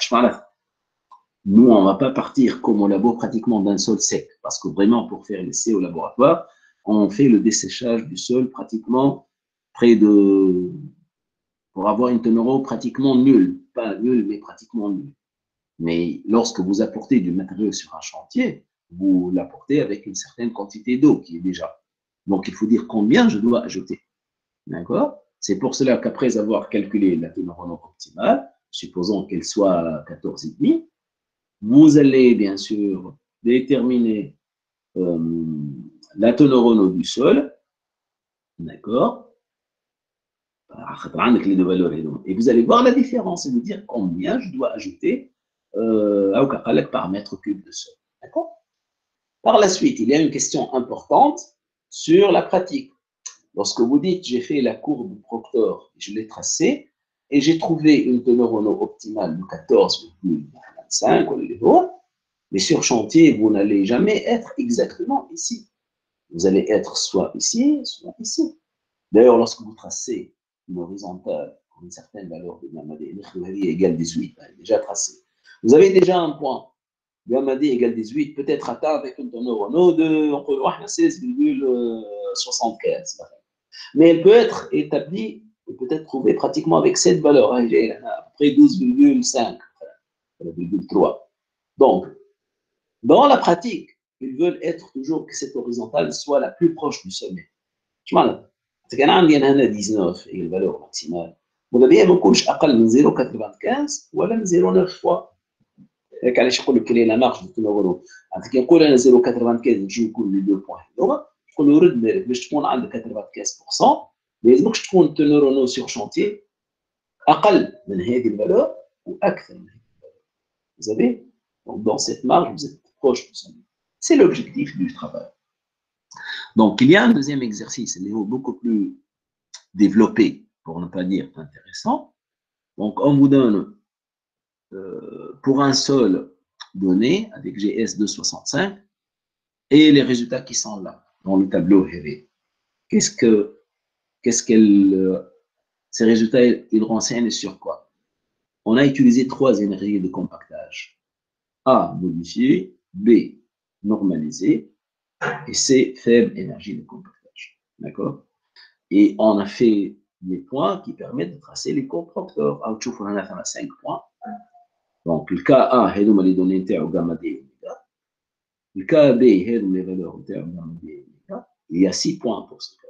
Nous, on ne va pas partir comme au labo pratiquement d'un sol sec, parce que vraiment, pour faire l'essai au laboratoire, on fait le desséchage du sol pratiquement près de, pour avoir une teneur eau pratiquement nulle. Pas nulle, mais pratiquement nulle. Mais lorsque vous apportez du matériau sur un chantier, vous l'apportez avec une certaine quantité d'eau qui est déjà. Donc, il faut dire combien je dois ajouter. D'accord? C'est pour cela qu'après avoir calculé la teneur en eau optimale, supposons qu'elle soit 14,5, vous allez bien sûr déterminer la teneur en eau du sol. D'accord? Les deux valeurs. Et vous allez voir la différence et vous dire combien je dois ajouter par mètre cube de sol. D'accord? Par la suite, il y a une question importante sur la pratique. Lorsque vous dites j'ai fait la courbe Proctor, je l'ai tracée et j'ai trouvé une teneur en eau optimale de 14,25, mais sur chantier, vous n'allez jamais être exactement ici. Vous allez être soit ici, soit ici. D'ailleurs, lorsque vous tracez une horizontale pour une certaine valeur de gamma D égale 18, elle est déjà tracée. Vous avez déjà un point. Gamma D égale 18 peut être atteint avec une teneur en eau de 16,75. Mais elle peut être établie, elle peut être trouvée pratiquement avec cette valeur. À peu près 12,5, 3. Donc, dans la pratique, ils veulent être toujours que cette horizontale soit la plus proche du sommet. Je m'en كان عندي انا هنا 19 هي الفالور ماكسيمال ولا ما نكونش اقل من 0.95 ولا من 0.9 فوا هيك علاش يقول لك كاين لا مارج دو تنورو كي نقول انا 0.95 نجي نكون لي 2 بوين هذوما تقول له رد بالك باش تكون عندك 95% ما يلزمكش تكون تنورو سيغ شونتي اقل من هذه الفالور واكثر من هذه الفالور. Vous savez, donc dans cette marge, vous êtes proche du sommet. C'est l'objectif du travail. Donc, il y a un deuxième exercice, il est beaucoup plus développé, pour ne pas dire intéressant. Donc, on vous donne, pour un sol donné, avec GS 265, et les résultats qui sont là, dans le tableau RV. Ces résultats, ils renseignent sur quoi? On a utilisé 3 énergies de compactage. A, modifié, B, normalisé, et C, faible énergie de compactage. D'accord? Et on a fait des points qui permettent de tracer les courbes Proctor. On a fait 5 points. Donc, le cas A, c'est les données au gamma D et oméga. Le cas B, c'est les valeurs au gamma D et oméga. Il y a 6 points pour ce cas.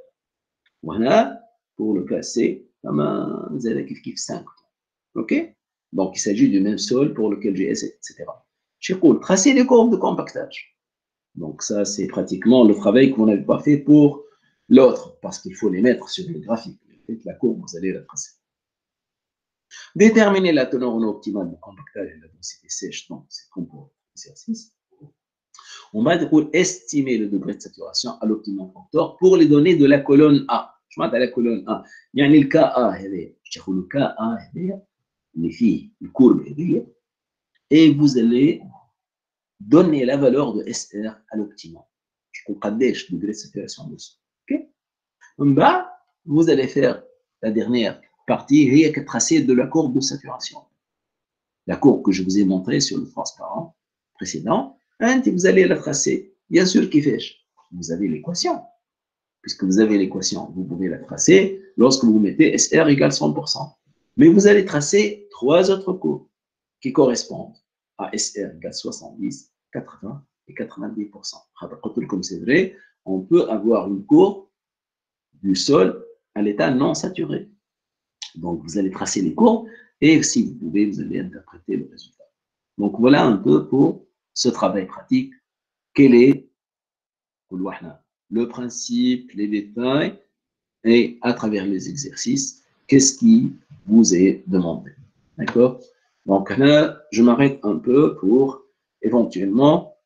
Voilà, pour le cas C, comme un 5 points. OK? Donc, il s'agit du même sol pour lequel j'ai S, etc. Je cool. Tracer les courbes de compactage. Donc, ça, c'est pratiquement le travail qu'on n'avait pas fait pour l'autre, parce qu'il faut les mettre sur le graphique. Faites la courbe, vous allez la tracer. Déterminer la teneur en eau optimale du compactage et la densité sèche, donc c'est comme pour l'exercice. On va estimer le degré de saturation à l'optimum factor pour les données de la colonne A. Je m'attends à la colonne A. Il y a le cas A, le cas A, les filles, le courbe, et vous allez donner la valeur de SR à l'optimum. Je peux pas dire le degré de saturation dessus. OK? Bas, vous allez faire la dernière partie, rien que tracer de la courbe de saturation. La courbe que je vous ai montrée sur le transparent précédent, vous allez la tracer. Bien sûr, qui fait? Vous avez l'équation. Puisque vous avez l'équation, vous pouvez la tracer lorsque vous mettez SR égale 100%. Mais vous allez tracer 3 autres courbes qui correspondent à SR égale 70, 80 et 90%. Comme c'est vrai, on peut avoir une courbe du sol à l'état non saturé. Donc, vous allez tracer les courbes et si vous pouvez, vous allez interpréter le résultat. Donc, voilà un peu pour ce travail pratique. Quel est le principe, les détails et à travers les exercices, qu'est-ce qui vous est demandé. D'accord? Donc là, je m'arrête un peu pour éventuellement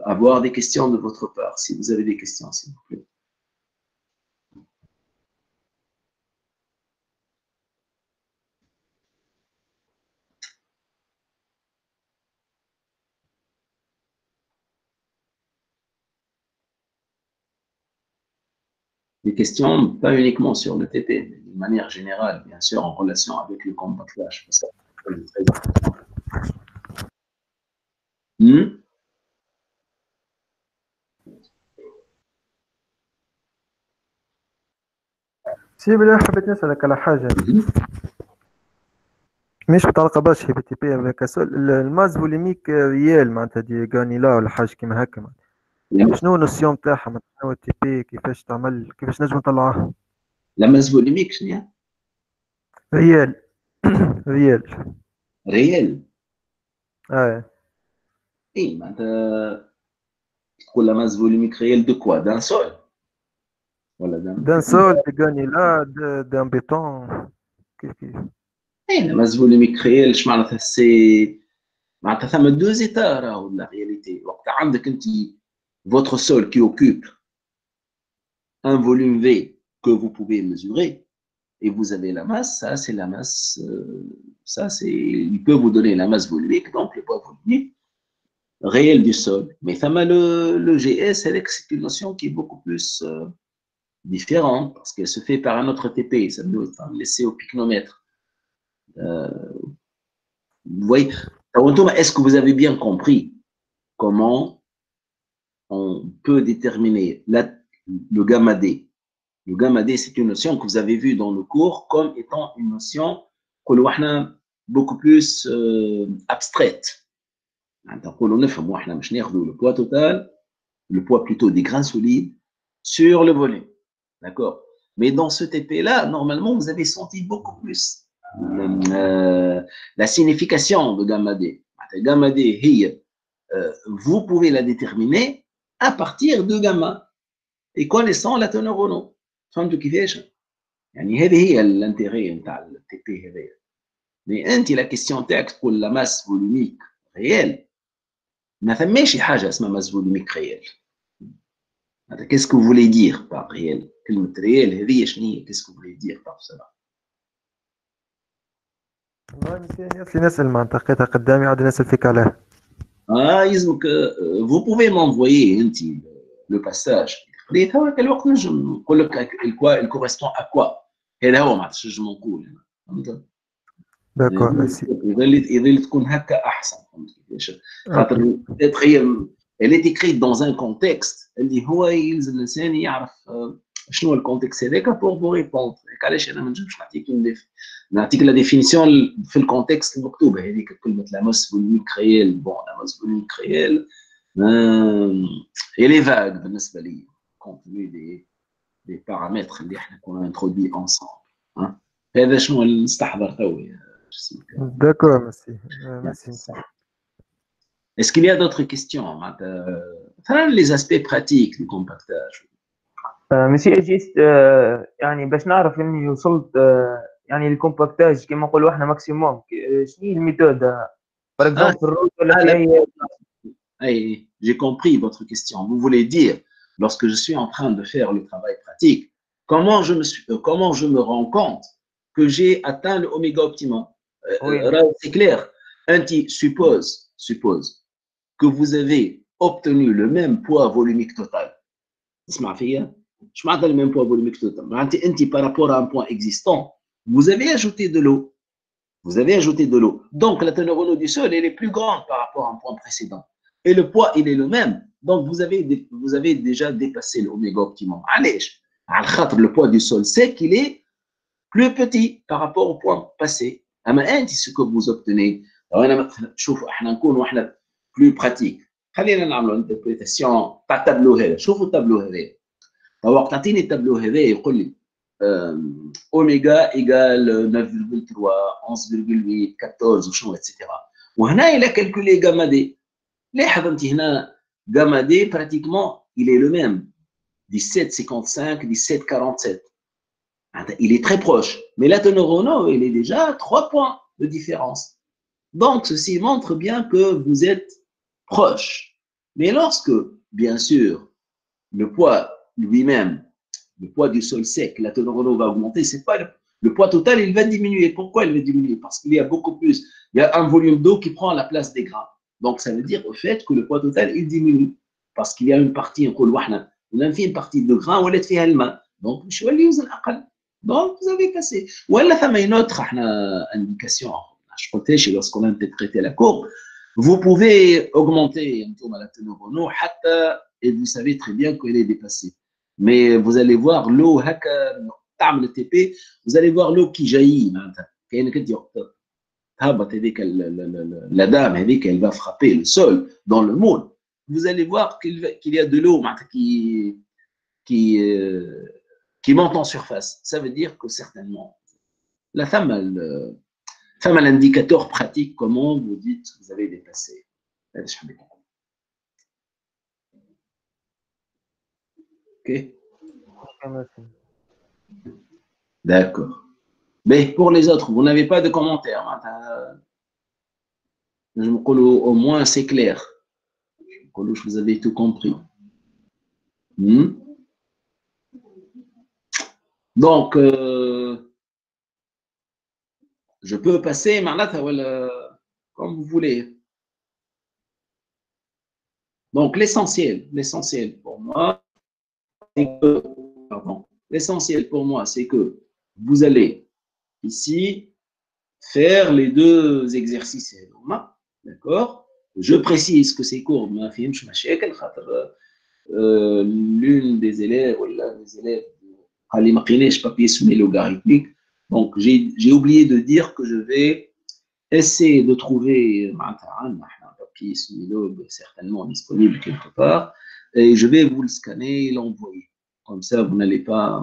avoir des questions de votre part. Si vous avez des questions, s'il vous plaît. Des questions, pas uniquement sur le TP, mais de manière générale, bien sûr, en relation avec le compactage. Hmm. سي بلا حبيت نسألك على حاجة مش متعلقة برشا بي تي بي ولا كسول الماز بوليميك ريال معناتها دي غانيلا ولا حاجة كيما هكا معناتها. شنو النوسيون تاعها معناتها شنو التي بي كيفاش تعمل كيفاش نجم نطلعها لما زبوليميك شنو هي؟ ريال ريال ريال. اه اي معناتها تقول لما زبوليميك ريال دو كوا؟ دان سول ولا دان سول دي غانيلا دان بيتون كيف اي لما زبوليميك ريال اش معناتها؟ سي معناتها ثم دو زيتا راهو لا رياليتي. وقت عندك انت votre sol qui occupe un volume V que vous pouvez mesurer et vous avez la masse, ça c'est la masse, ça c'est, il peut vous donner la masse volumique, donc le poids volumique réel du sol. Mais le GS, c'est une notion qui est beaucoup plus différente parce qu'elle se fait par un autre TP, ça nous laisser au picnomètre. Vous voyez, est-ce que vous avez bien compris comment on peut déterminer le gamma D? Le gamma D, c'est une notion que vous avez vue dans le cours comme étant une notion beaucoup plus abstraite. Le poids total, le poids plutôt des grains solides sur le volume. D'accord? Mais dans ce TP-là, normalement, vous avez senti beaucoup plus la signification de gamma D. Gamma D, vous pouvez la déterminer à partir de gamma et connaissant la teneur Renault. فهمتوا كيفاش؟ يعني هذه هي الانتيري نتاع التي بي هذايا. مي انت لا كيستيون تاعك تقول لا ماس فوليميك ريال، ما ثماش حاجه اسمها ماس فوليميك ريال. هذا كيسكو فولي دير بار ريال؟ كلمه ريال هذه شنو هي؟ كيسكو فولي دير بار سلا؟ والله نسيت نسأل معناتها لقيتها قدامي عاد نسأل فيك عليها. يلزمك vous pouvez m'envoyer انت le passage. قريت هذاك الوقت نجم نقول لك il correspond à quoi. هذا هو ما عرفتش نجم نقول. فهمت؟ داكور ميرسي. يظل تكون هكا احسن. فهمت كيفاش؟ خاطر تخيل elle est écrite dans un contexte اللي هو يلزم الانسان يعرف شنو الكونتكست هذاك pour vous répondre. علاش انا ما نجمش نعطيك لا ديفينيسيون في الكونتكست المكتوبه هذيك كلمه لا ماس فوليميك ريال. بون لا ماس فوليميك ريال elle est vague بالنسبه لي compte tenu des paramètres اللي احنا كنا introduits ensemble. هذا شنو اللي نستحضر توي. داكور ميرسي ميرسي. Est-ce qu'il y a d'autres questions? Les aspects pratiques du compactage. مسي جيست يعني باش نعرف اني وصلت يعني الكومباكتاج كما نقولوا احنا ماكسيموم شنو هي الميثود باغ اكزومبل في الروت ولا في اي j'ai compris votre question. Vous voulez dire, lorsque je suis en train de faire le travail pratique, comment je me rends compte que j'ai atteint le oméga optimum? C'est clair. Anti suppose que vous avez obtenu le même poids volumique total. اسمع فيا. Je m'attends le même poids volumique total. Par rapport à un point existant, vous avez ajouté de l'eau. Vous avez ajouté de l'eau. Donc, la teneur en eau du sol, elle est plus grande par rapport à un point précédent. Et le poids, il est le même. Donc, vous avez déjà dépassé l'oméga optimum. Allez, le poids du sol sec, il est plus petit par rapport au point passé. Ce que vous obtenez, plus pratique. خلينا نعملوا انتربريتاسيون تاع التابلو هذا. شوفوا التابلو هذا. وقت تعطيني التابلو هذا يقول لي اوميغا ايغال 9.3 11.8 14 وشنو اتسيتيرا. وهنا الى كالكولي غاما دي. لاحظ انت هنا غاما دي براتيكمون il est le même 17,55 17,47. Il est très proche. Mais la teneur en eau, il est déjà à 3 points de différence. Donc, ceci montre bien que vous êtes proche. Mais lorsque, bien sûr, le poids lui-même, le poids du sol sec, la teneur en eau va augmenter, c'est pas le poids total, il va diminuer. Pourquoi il va diminuer? Parce qu'il y a beaucoup plus. Il y a un volume d'eau qui prend la place des grains. Donc, ça veut dire au fait que le poids total, il diminue. Parce qu'il y a une partie, on a fait une partie de grains, on l'a fait à l'main. Donc, je vais lui donc, vous avez cassé. Ou alors, il y a une autre indication. Je protège lorsqu'on a interprété la courbe. Vous pouvez augmenter un peu la teneur en eau, et vous savez très bien qu'elle est dépassée. Mais vous allez voir l'eau, le TP, vous allez voir l'eau qui jaillit. La dame, elle va frapper le sol dans le moule. Vous allez voir qu'il y a de l'eau qui, qui monte en surface. Ça veut dire que certainement, la femme, femme a l'indicateur pratique comment vous dites que vous avez dépassé. Ok. D'accord. Mais pour les autres, vous n'avez pas de commentaires. Je me colle au moins c'est clair. Je vous avais tout compris. Donc, je peux passer comme vous voulez. Donc, l'essentiel pour moi, c'est que, l'essentiel pour moi, c'est que vous allez ici faire les deux exercices. D'accord? Je précise que ces cours, l'une des élèves, ou l'un des élèves, papier soumis logarithmique. Donc, j'ai oublié de dire que je vais essayer de trouver un papier soumis certainement disponible quelque part, et je vais vous le scanner et l'envoyer. Comme ça, vous n'allez pas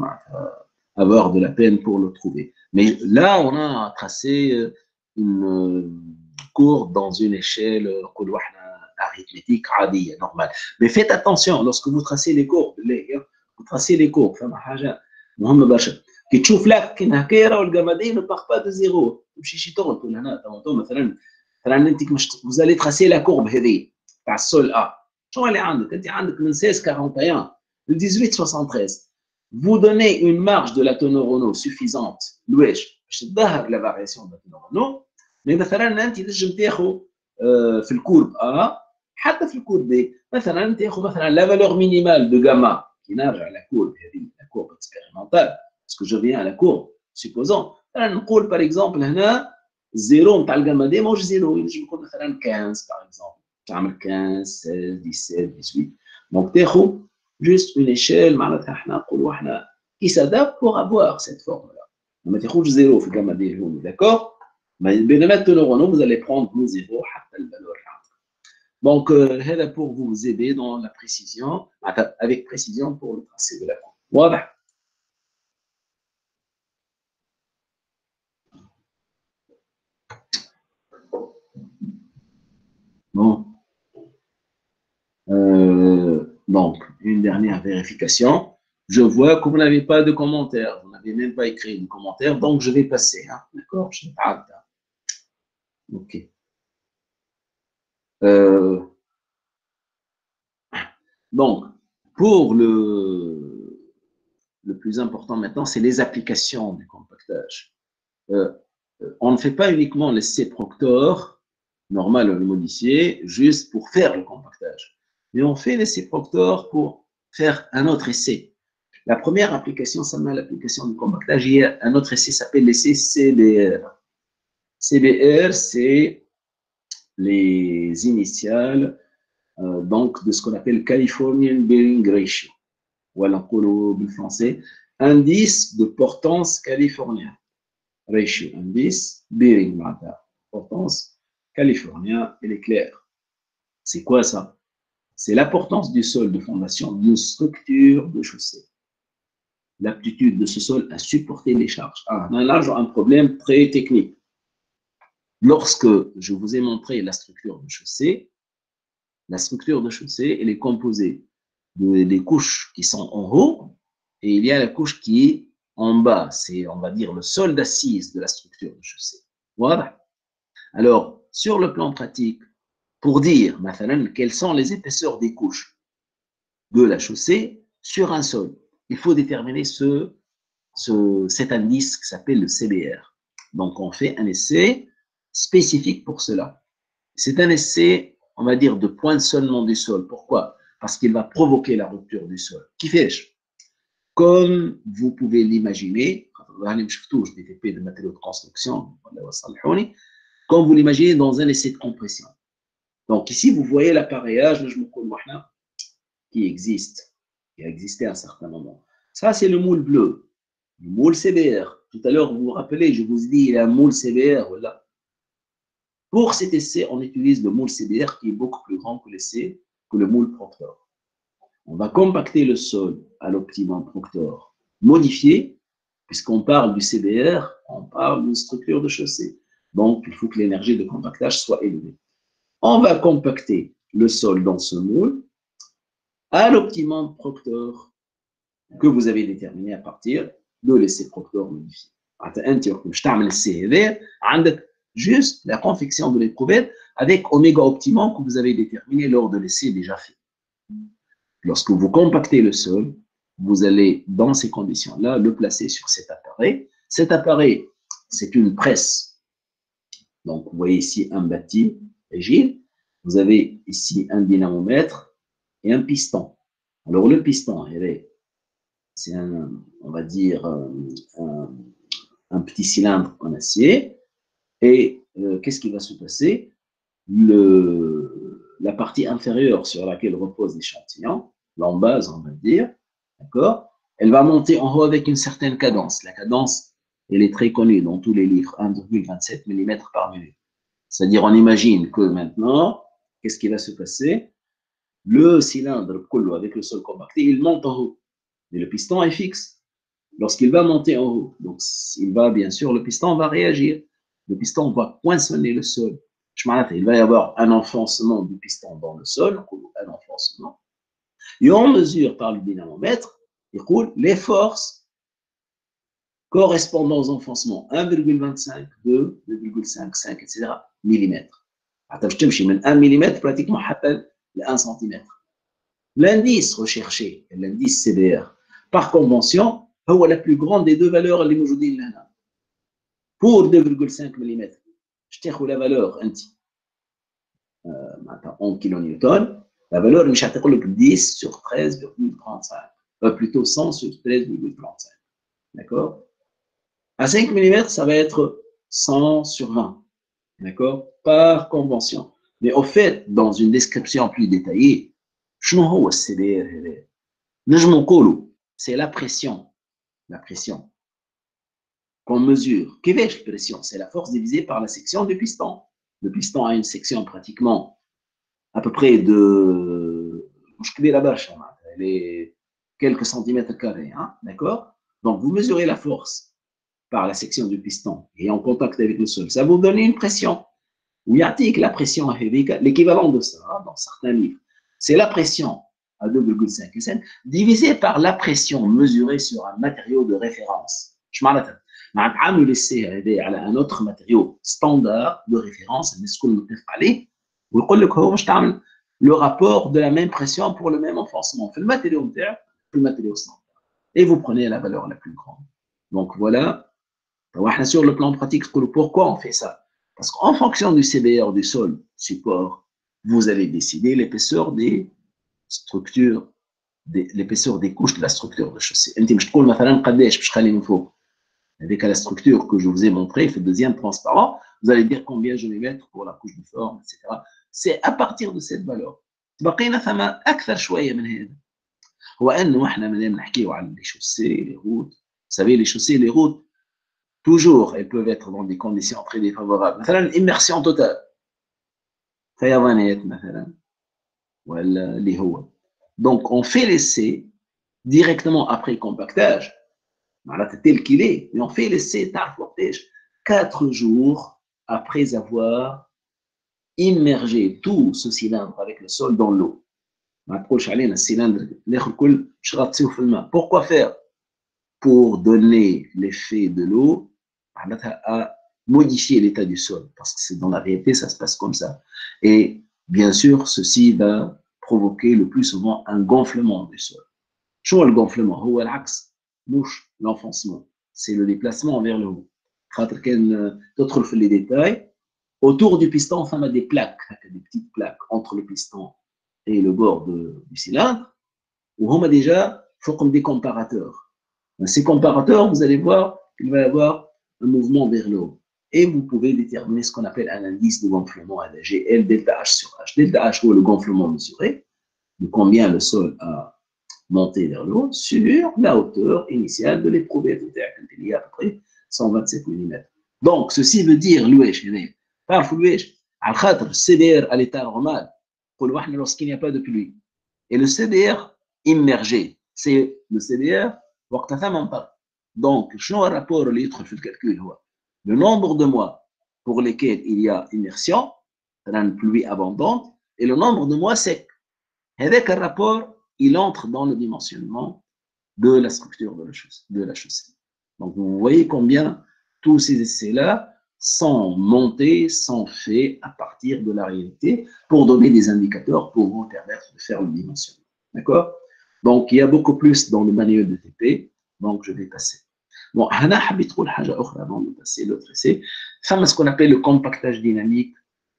avoir de la peine pour le trouver. Mais là, on a tracé une courbe dans une échelle arithmétique normale. Mais faites attention, lorsque vous tracez les courbes, vous tracez les courbes, كي تشوف لك هكا راهو الجمادين ne part pas de zéro تمشي شي تغلط هنا مثلا انت vous allez tracer la courbe هذه تاع السول ا شنو اللي عندك انت عندك من 1641 ل 1873 vous donnez une marge de la teneur en eau suffisante لواش باش تظهر la variation de la teneur en eau mais مثلا انت تنجم تاخذ في الكورب ا حتى في الكورب بي مثلا تاخذ مثلا la valeur minimale de gamma qui نرجع على كورب هذه la courbe expérimentale parce que je viens à la courbe supposons نقول par exemple هنا زيرو نتاع الجاما دي ماهوش زيرو ينجم يكون مثلا 15 par exemple تعمل 15 16 17 18 دونك تاخذ juste une échelle معناتها احنا نقولوا احنا qui s'adapte pour avoir cette forme là ما تاخذش زيرو في الجاما دي الهون d'accord بينما التنور vous allez prendre le zéro حتى الفالور donc هذا pour vous aider dans la précision avec précision pour le tracé de la courbe واضح bon donc, une dernière vérification. Je vois que vous n'avez pas de commentaires. Vous n'avez même pas écrit de commentaires, donc je vais passer. Hein. D'accord? Je parle. OK. Donc, pour le plus important maintenant, c'est les applications du compactage. On ne fait pas uniquement l'essai Proctor, normal ou le modifié, juste pour faire le compactage. Mais on fait l'essai Proctor pour faire un autre essai. La première application, ça met l'application du compactage. Il y a un autre essai qui s'appelle l'essai CBR. CBR, c'est les initiales donc de ce qu'on appelle Californian Bearing Ratio. Voilà, en français, indice de portance californien. Ratio, indice, bearing, portance californien, elle est claire. C'est quoi ça? C'est l'importance du sol de fondation d'une structure de chaussée. L'aptitude de ce sol à supporter les charges. On a là un problème très technique. Lorsque je vous ai montré la structure de chaussée, elle est composée des couches qui sont en haut et il y a la couche qui est en bas. C'est, on va dire, le sol d'assise de la structure de chaussée. Voilà. Alors, sur le plan pratique, pour dire, quelles sont les épaisseurs des couches de la chaussée sur un sol, il faut déterminer cet indice qui s'appelle le CBR. Donc, on fait un essai spécifique pour cela. C'est un essai, on va dire, de poinçonnement du sol. Pourquoi? Parce qu'il va provoquer la rupture du sol. Qui fait-je? Comme vous pouvez l'imaginer, de matériaux de construction, comme vous l'imaginez dans un essai de compression. Donc ici, vous voyez l'appareillage qui existe, qui a existé à un certain moment. Ça, c'est le moule bleu, le moule CBR. Tout à l'heure, vous vous rappelez, je vous ai dit, il y a un moule CBR, voilà. Pour cet essai, on utilise le moule CBR qui est beaucoup plus grand que l'essai, que le moule Proctor. On va compacter le sol à l'optimum Proctor modifié, puisqu'on parle du CBR, on parle d'une structure de chaussée. Donc, il faut que l'énergie de compactage soit élevée. On va compacter le sol dans ce moule à l'optimum Proctor que vous avez déterminé à partir de l'essai Proctor modifié. Juste la confection de l'éprouvette avec oméga optimum que vous avez déterminé lors de l'essai déjà fait. Lorsque vous compactez le sol, vous allez, dans ces conditions-là, le placer sur cet appareil. Cet appareil, c'est une presse. Donc, vous voyez ici un bâti rigide. Vous avez ici un dynamomètre et un piston. Alors, le piston, c'est on va dire, un petit cylindre en acier. Et qu'est-ce qui va se passer? La partie inférieure sur laquelle repose l'échantillon, l'embase, on va dire, d'accord, elle va monter en haut avec une certaine cadence. La cadence, elle est très connue dans tous les livres, 1,27 mm par minute. C'est-à-dire, on imagine que maintenant, qu'est-ce qui va se passer? Le cylindre avec le sol compacté, il monte en haut, mais le piston est fixe. Lorsqu'il va monter en haut, donc bien sûr, le piston va réagir. Le piston va poinçonner le sol. Il va y avoir un enfoncement du piston dans le sol, un enfoncement. Et on mesure par le dynamomètre, les forces correspondant aux enfoncements 1,25, 2, 2,5, 5, etc. millimètres. Je mets 1 mm pratiquement à 1 cm. L'indice recherché, l'indice CBR, par convention, c'est la plus grande des deux valeurs اللي موجودين لهنا. Pour 2,5 mm, je t'ai la valeur en kilonewton, la valeur مش هتقول لك 10 sur 13,35, plutôt 100 sur 13,35. D'accord? À 5 mm, ça va être 100 sur 20. D'accord? Par convention. Mais au fait, dans une description plus détaillée, شنو هو السي هذا؟ نجمو نقولوا c'est la pression. La pression qu'on mesure. Quelle pression? C'est la force divisée par la section du piston. Le piston a une section pratiquement à peu près de... Elle est quelques centimètres carrés. Hein? D'accord? Donc, vous mesurez la force par la section du piston et en contact avec le sol. Ça vous donne une pression. La pression, l'équivalent de ça, hein, dans certains livres, c'est la pression à 2,5 SN divisé par la pression mesurée sur un matériau de référence. Je m'arrête. On laisser à un autre matériau standard de référence, le rapport de la même pression pour le même enfoncement. Le matériau standard. Et vous prenez la valeur la plus grande. Donc voilà. Sur le plan pratique, pourquoi on fait ça? Parce qu'en fonction du CBR du sol support, vous allez décider l'épaisseur des structures, l'épaisseur des couches de la structure de chaussée. Avec la structure que je vous ai montrée, le deuxième transparent, vous allez dire combien je vais mettre pour la couche de forme, etc. C'est à partir de cette valeur. بقينا ثم أكثر شوية من هذا. هو أنه إحنا مادام نحكيو على les chaussées, les routes, vous savez, les chaussées, les routes, toujours, elles peuvent être dans des conditions très défavorables. مثلا immersion totale. فيضانات مثلا. ولا اللي هو. Donc, on fait l'essai directement après le compactage, tel qu'il est, mais on fait l'essai 4 jours après avoir immergé tout ce cylindre avec le sol dans l'eau. Pourquoi faire? Pour donner l'effet de l'eau à modifier l'état du sol, parce que dans la réalité, ça se passe comme ça. Et bien sûr, ceci va provoquer le plus souvent un gonflement du sol. شو الgonflement? هو العكس مش l'enfoncement, c'est le déplacement vers le haut. خاطر كان تدخل في les détails, autour du piston, enfin, il y a des plaques, des petites plaques entre le piston et le bord du cylindre, où on a déjà comme des comparateurs. Ces comparateurs, vous allez voir qu'il va y avoir un mouvement vers le haut. et vous pouvez déterminer ce qu'on appelle un indice de gonflement à GL delta H sur H. Delta H, ou le gonflement mesuré, de combien le sol a monté vers le haut, sur la hauteur initiale de l'éprouvette, il y a à peu près 127 mm. Donc, ceci veut dire, le CDR à l'état normal, lorsqu'il n'y a pas de pluie, et le CDR immergé, c'est le CDR, donc, je n'ai un rapport au litre de calcul, le nombre de mois pour lesquels il y a immersion, une pluie abondante, et le nombre de mois secs. Avec un rapport, il entre dans le dimensionnement de la structure de la chaussée. Donc, vous voyez combien tous ces essais-là sont montés, sont faits à partir de la réalité pour donner des indicateurs pour vous permettre de faire le dimensionnement. D'accord? Donc, il y a beaucoup plus dans le manuel de TP, donc je vais passer. Bon, Hana habite une chose autre avant de passer l'autre essai. Ce qu'on appelle le compactage dynamique,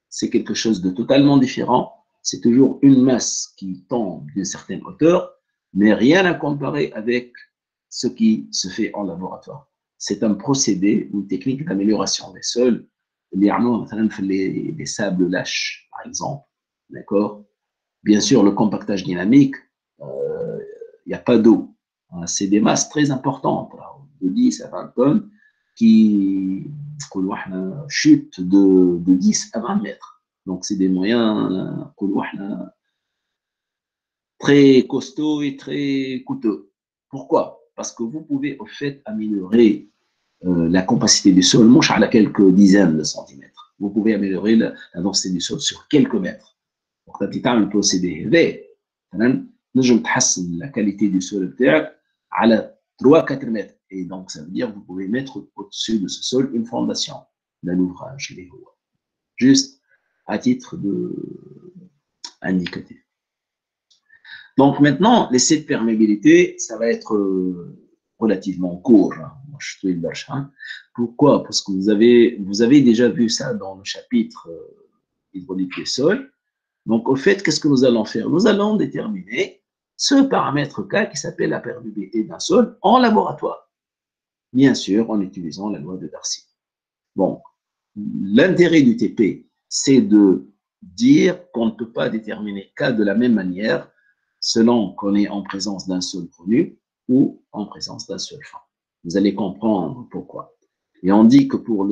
c'est quelque chose de totalement différent. C'est toujours une masse qui tombe d'une certaine hauteur, mais rien à comparer avec ce qui se fait en laboratoire. C'est un procédé, une technique d'amélioration des sols. Les sables lâches, par exemple. D'accord? Bien sûr, le compactage dynamique, il n'y a pas d'eau. C'est des masses très importantes, de 10 à 20 tonnes, qui chutent de 10 à 20 mètres. Donc, c'est des moyens très costauds et très coûteux. Pourquoi? Parce que vous pouvez, au fait, améliorer la compacité du sol, mouche à quelques dizaines de centimètres. Vous pouvez améliorer la densité du sol sur quelques mètres. Donc, tu as un procédé. نجم تحسن la qualité du sol بتاعك على 3-4 mètres. Et donc, ça veut dire que vous pouvez mettre au-dessus de ce sol une fondation d'un ouvrage. Juste à titre indicatif. Donc, maintenant, l'essai de perméabilité, ça va être relativement court. Pourquoi? Parce que vous avez déjà vu ça dans le chapitre hydraulique des sols. Donc, au fait, qu'est-ce que nous allons faire? Nous allons déterminer ce paramètre K qui s'appelle la perméabilité d'un sol en laboratoire. Bien sûr, en utilisant la loi de Darcy. Bon, l'intérêt du TP, c'est de dire qu'on ne peut pas déterminer K de la même manière selon qu'on est en présence d'un sol connu ou en présence d'un sol fin. Vous allez comprendre pourquoi. Et on dit que pour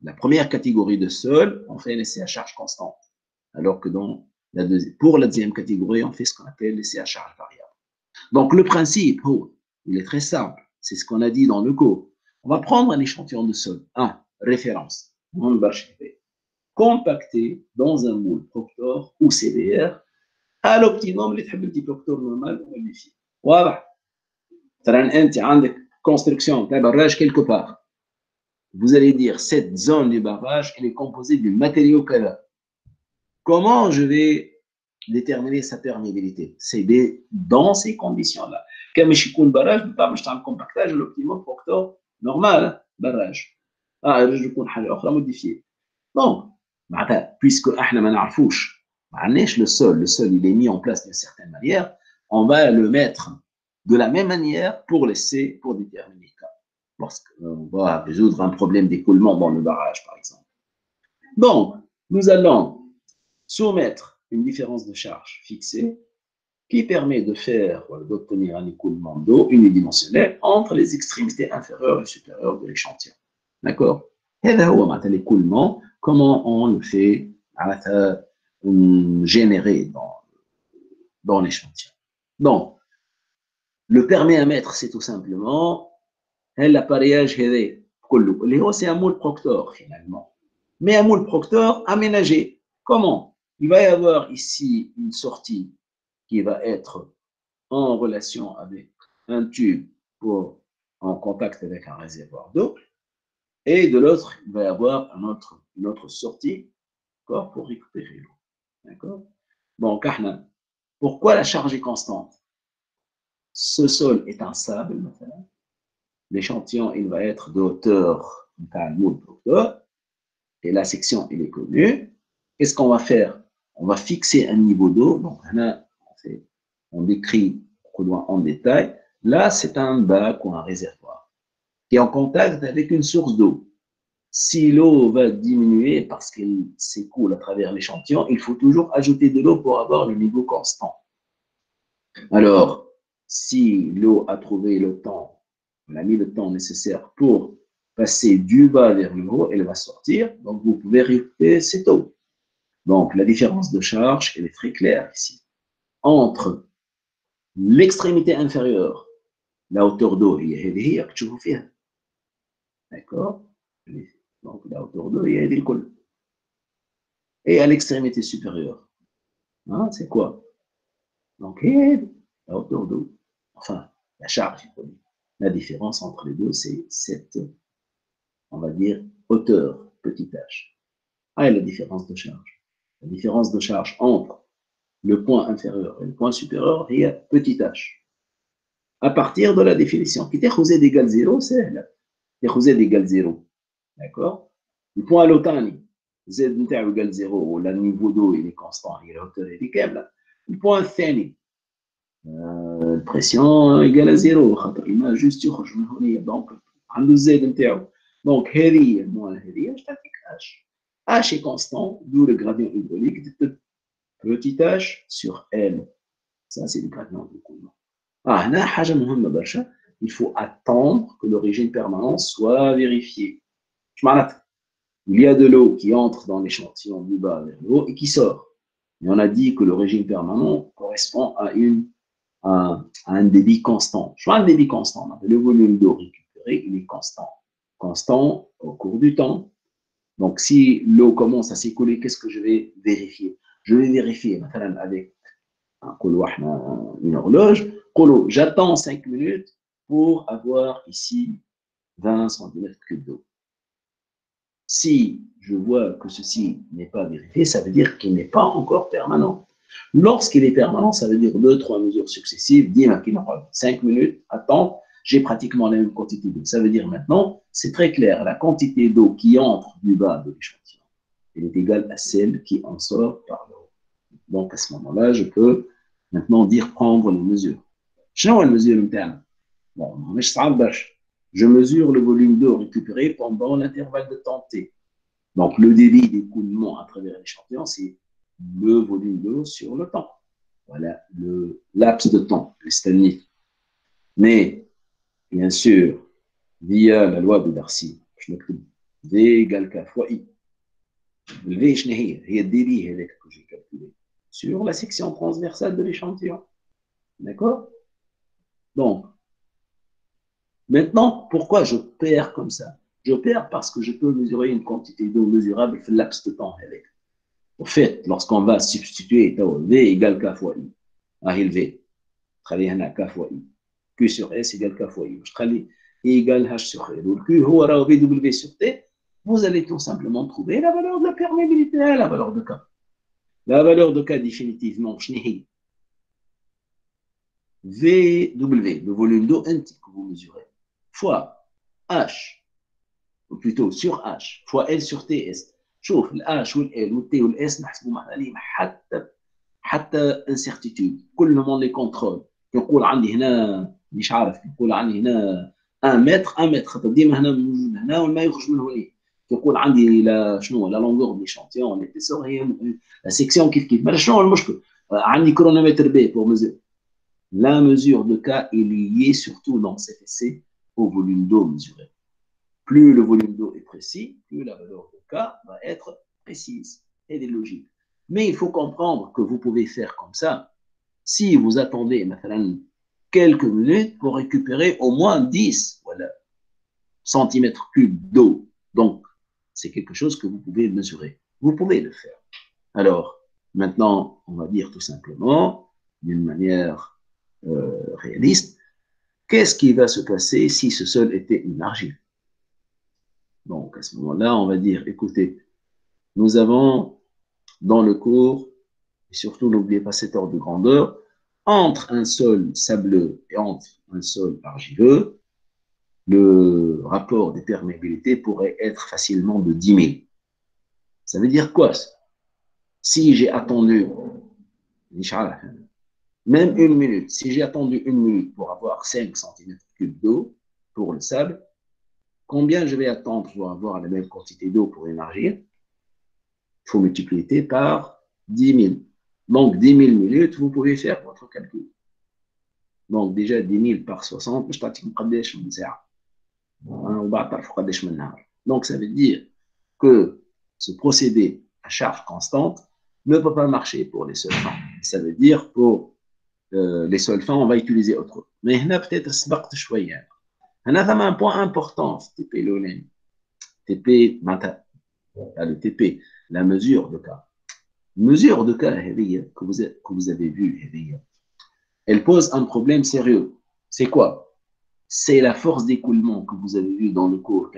la première catégorie de sol, on fait un essai à charge constante. Alors que pour la deuxième catégorie, on fait ce qu'on appelle l'essai à charge variable. Donc, le principe, il est très simple. C'est ce qu'on a dit dans le cours. On va prendre un échantillon de sol. 1. Référence. Compacté dans un moule Proctor ou CDR à l'optimum, les tables de Proctor normal ou modifié. Voilà. Tu as une construction d'un barrage quelque part. Vous allez dire, cette zone du barrage, elle est composée du matériau qu'elle. Comment je vais déterminer sa perméabilité? C'est dans ces conditions-là. Comme je suis un barrage, je suis un compactage à l'optimum Proctor normal, barrage. Je vais un modifié. Donc, puisque le sol il est mis en place d'une certaine manière, on va le mettre de la même manière pour déterminer le cas. Parce qu'on va résoudre un problème d'écoulement dans le barrage, par exemple. Donc, nous allons soumettre une différence de charge fixée qui permet d'obtenir un écoulement d'eau unidimensionnel entre les extrémités inférieures et supérieures de l'échantillon. D'accord? Et là, l'écoulement, comment on le fait générer dans l'échantillon. Donc, le perméamètre, c'est tout simplement l'appareillage c'est un moule Proctor finalement. Mais un moule Proctor aménagé. Comment? Il va y avoir ici une sortie qui va être en relation avec un tube en contact avec un réservoir d'eau. Et de l'autre, il va y avoir une autre sortie pour récupérer l'eau. D'accord? Donc, pourquoi la charge est constante? Ce sol est un sable, maintenant. L'échantillon, il va être de hauteur d'un moule Proctor. Et la section, elle est connue. Qu'est-ce qu'on va faire? On va fixer un niveau d'eau. Donc, là, on décrit en détail. Là, c'est un bac ou un réservoir qui est en contact avec une source d'eau. Si l'eau va diminuer parce qu'elle s'écoule à travers l'échantillon, il faut toujours ajouter de l'eau pour avoir le niveau constant. Alors, si l'eau a trouvé le temps, elle a mis le temps nécessaire pour passer du bas vers le haut, elle va sortir. Donc, vous pouvez récupérer cette eau. Donc, la différence de charge, elle est très claire ici. Entre l'extrémité inférieure, la hauteur d'eau, d'accord? Donc, la hauteur d'eau, et à l'extrémité supérieure, hein, c'est quoi? Donc, la hauteur d'eau, enfin, la charge. La différence entre les deux, c'est cette, on va dire, hauteur, petit h. Ah, et la différence de charge. La différence de charge entre le point inférieur et le point supérieur, il y a petit h. À partir de la définition, qui est z égale 0, c'est là. z égale 0. D'accord? Le point lotani, z égale 0, ou le niveau d'eau il est constant, il est la hauteur est câble. Le point thani, pression égale à 0, il m'a juste يخرج من هنا. Donc, عنده الزاد نتاعو. Donc, هذه moins هذه اش تعطيك h. H est constant, d'où le gradient hydraulique de petit h sur L. Ça, c'est le gradient du coulement. هنا حاجة مهمة برشا. Il faut attendre que le régime permanent soit vérifié. Il y a de l'eau qui entre dans l'échantillon du bas vers le haut et qui sort. Et on a dit que le régime permanent correspond à un débit constant. Je vois un débit constant. Le volume d'eau récupéré, il est constant. Constant au cours du temps. Donc, si l'eau commence à s'écouler, qu'est-ce que je vais vérifier? Je vais vérifier, avec une horloge. J'attends 5 minutes pour avoir ici 20 cm3 d'eau. Si je vois que ceci n'est pas vérifié, ça veut dire qu'il n'est pas encore permanent. Lorsqu'il est permanent, ça veut dire 2-3 mesures successives, 5 minutes, attends, j'ai pratiquement la même quantité d'eau. Ça veut dire maintenant, c'est très clair, la quantité d'eau qui entre du bas de l'échantillon, elle est égale à celle qui en sort par le haut. Donc à ce moment-là, je peux maintenant dire prendre les mesures. Je mesure le volume d'eau récupéré pendant l'intervalle de temps T. Donc, le débit d'écoulement à travers l'échantillon, c'est le volume d'eau sur le temps. Voilà le laps de temps, le. Mais, bien sûr, via la loi de Darcy, je m'écris V égale K fois I. Le V, il y a le débit que j'ai calculé sur la section transversale de l'échantillon. D'accord? Donc, maintenant, pourquoi je perds comme ça? Je perds parce que je peux mesurer une quantité d'eau mesurable dans le laps de temps avec. Au fait, lorsqu'on va substituer V égale K fois I, il V, K fois I, Q sur S égale K fois I, I égale H sur L, ou Q VW sur T, vous allez tout simplement trouver la valeur de la perméabilité, la valeur de K. La valeur de K définitivement, VW, le volume d'eau intime que vous mesurez, fois H, ou plutôt sur H, fois L sur TS. شوف الH والL والT والS نحسبوا عليهم حتى incertitude. كل ما لي كونترول يقول عندي هنا مش عارف يقول عندي هنا 1 متر خاطر ديما هنا موجود هنا والما يخرج من هنا. يقول عندي لا شنو لا لونغور دي شانتيون ليبيسور هي لا سيكسيون كيف ماذا شنو المشكل؟ عندي كرونومتر بي pour mesurer. La mesure de K est liée surtout dans cet essai au volume d'eau mesuré. Plus le volume d'eau est précis, plus la valeur de K va être précise. Et des logiques. Mais il faut comprendre que vous pouvez faire comme ça si vous attendez quelques minutes pour récupérer au moins 10 centimètres cubes d'eau. Donc, c'est quelque chose que vous pouvez mesurer. Vous pouvez le faire. Alors, maintenant, on va dire tout simplement, d'une manière réaliste, qu'est-ce qui va se passer si ce sol était une argile? Donc, à ce moment-là, on va dire, écoutez, nous avons dans le cours, et surtout n'oubliez pas cet ordre de grandeur, entre un sol sableux et entre un sol argileux, le rapport des perméabilités pourrait être facilement de 10 000. Ça veut dire quoi? Si j'ai attendu, même une minute, si j'ai attendu une minute pour avoir 5 cm3 d'eau pour le sable, combien je vais attendre pour avoir la même quantité d'eau pour une argile? Il faut multiplier par 10 000. Donc, 10 000 minutes, vous pouvez faire votre calcul. Donc, déjà, 10 000 par 60, je t'attends قداش من ساعة. وبعد تعرفوا قداش من نهار. Donc, ça veut dire que ce procédé à charge constante ne peut pas marcher pour les solvants. Ça veut dire pour les solvants, on va utiliser autre chose. Mais là, peut-être سبقت شوية. هنا ثم un point important في TP الأولاني. TP معناتها le TP, la mesure de cas. Mesure de cas que vous avez vue, elle pose un problème sérieux. C'est quoi? C'est la force d'écoulement que vous avez vu dans le cours.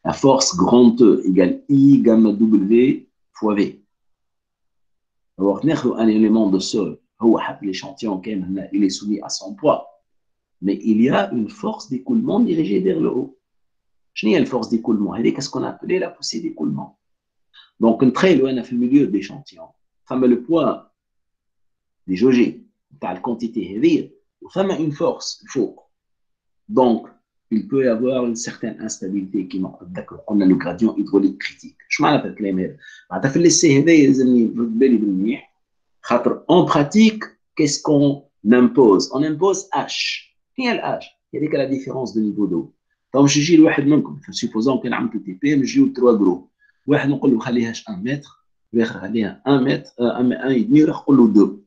La force grand E égale I gamma W fois V. Alors, un élément de sol, l'échantillon, il est soumis à son poids. Mais il y a une force d'écoulement dirigée vers le haut. Quelle est la force d'écoulement? Qu'est-ce qu'on a appelé la poussée d'écoulement? Donc, un trait loin dans le milieu de l'échantillon. Le poids des jaugés, la quantité, une force, il faut. Donc, il peut y avoir une certaine instabilité qui manque. D'accord, on a le gradient hydraulique critique. Je m'en rappelle en pratique, qu'est-ce qu'on impose? On impose H. Quel est le H? Il y a la différence de niveau d'eau. Donc, je dis à منكم, supposons qu'on a un petit peu, je dis 3 gros. واحد نقول له خليهاش 1 متر واخر خليها 1 متر 1,5 نقول له 2.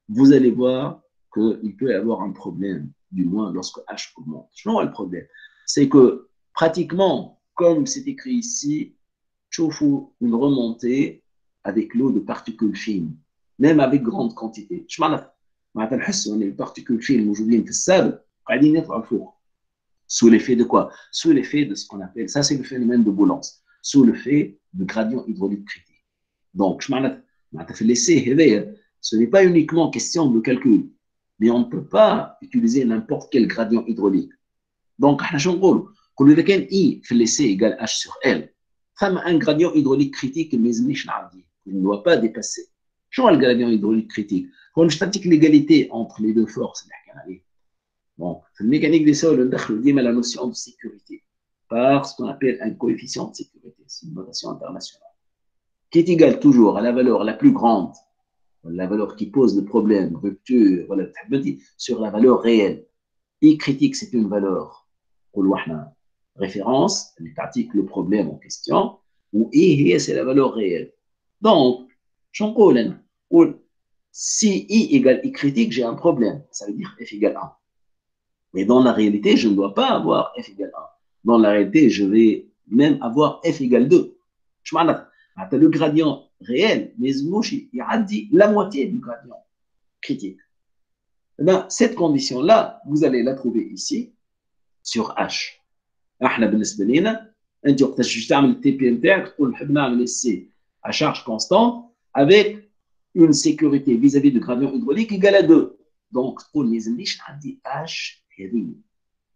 Vous allez voir qu'il peut y avoir un problème, du moins lorsque H augmente. Non, le problème, c'est que pratiquement, comme c'est écrit ici, chauffe-vous une remontée avec l'eau de particules fines, même avec grande quantité. Je m'attends on est les particules fines موجودين في السابق قاعدين يطلعوا فوق. Sous l'effet de quoi? Sous l'effet de ce qu'on appelle, ça c'est le phénomène de Boulons, sous l'effet du gradient hydraulique critique. Donc, je m'attends l'essai, ce n'est pas uniquement question de calcul, mais on ne peut pas utiliser n'importe quel gradient hydraulique. Donc, إذا كان I في l'essai égale H sur L, un gradient hydraulique critique, il ne doit pas dépasser. Quel est le gradient hydraulique critique? Quand je pratique l'égalité entre les deux forces, bon, la mécanique des sols, on dit la notion de sécurité par ce qu'on appelle un coefficient de sécurité, c'est une notation internationale, qui est égal toujours à la valeur la plus grande, la valeur qui pose le problème, rupture, voilà, sur la valeur réelle. I critique, c'est une valeur, référence, elle pratique le problème en question, ou I, c'est la valeur réelle. Donc, si I égale I critique, j'ai un problème, ça veut dire F égale 1. Mais dans la réalité, je ne dois pas avoir F égale 1. Dans la réalité, je vais même avoir F égale 2. Le gradient réel, mais il a dit la moitié du gradient critique. Eh bien, cette condition-là, vous allez la trouver ici, sur H. احنا بالنسبه لنا انت وقتاش تعمل التي بي نتاعك تقول نحب نعمل السي à charge constante avec une sécurité vis-à-vis du gradient hydraulique égale à 2. Donc تقول ما يلزمنيش نعدي H هذه.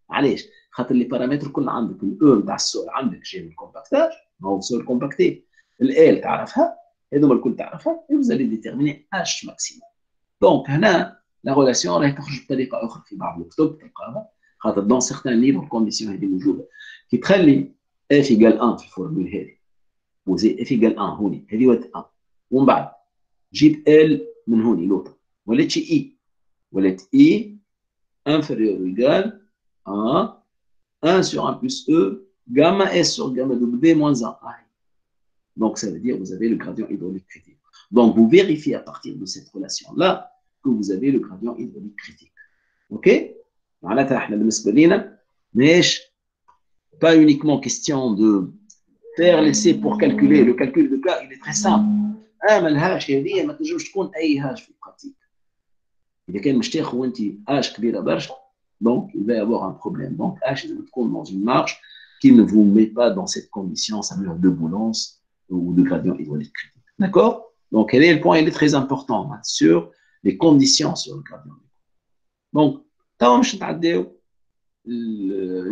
علاش؟ خاطر لي بارامتر كلها عندك الاو نتاع السول عندك جاي من الكومباكتاج، ما هو سول كومباكتي. ال تعرفها، هذوما الكل تعرفها، et vous allez déterminer H maximum. Donc هنا la relation راهي تخرج بطريقه اخرى في بعض الكتب تلقاها. خاطر dans certains livres الكونديسيون هذه موجوده كي تخلي f égale 1 في الفورمول هذه وزي f égale 1 هوني هذه ولات 1 ومن بعد جيب l من هوني لوطه ولات e ولات e inférieur ou égal à 1 sur 1 plus e gamma s sur gamma w moins 1. Donc ça veut dire que vous avez le gradient hydraulique critique. Donc vous vérifiez à partir de cette relation là que vous avez le gradient hydraulique critique. Ok? معناتها احنا بالنسبه لينا ماهيش pas uniquement question de faire l'essai pour calculer. Le calcul de cas il est très simple. ما الهاش هذه ما تنجمش تكون اي هاش في البراتيك. اذا كان مش تاخذ انت هاش كبيره برشا donc il va y avoir un problème. Donc H لازم تكون dans une marge qui ne vous met pas dans cette condition, ça veut dire de boulance ou de gradient hydraulique critique. D'accord? Donc le point il est très important hein, sur les conditions sur le gradient. Donc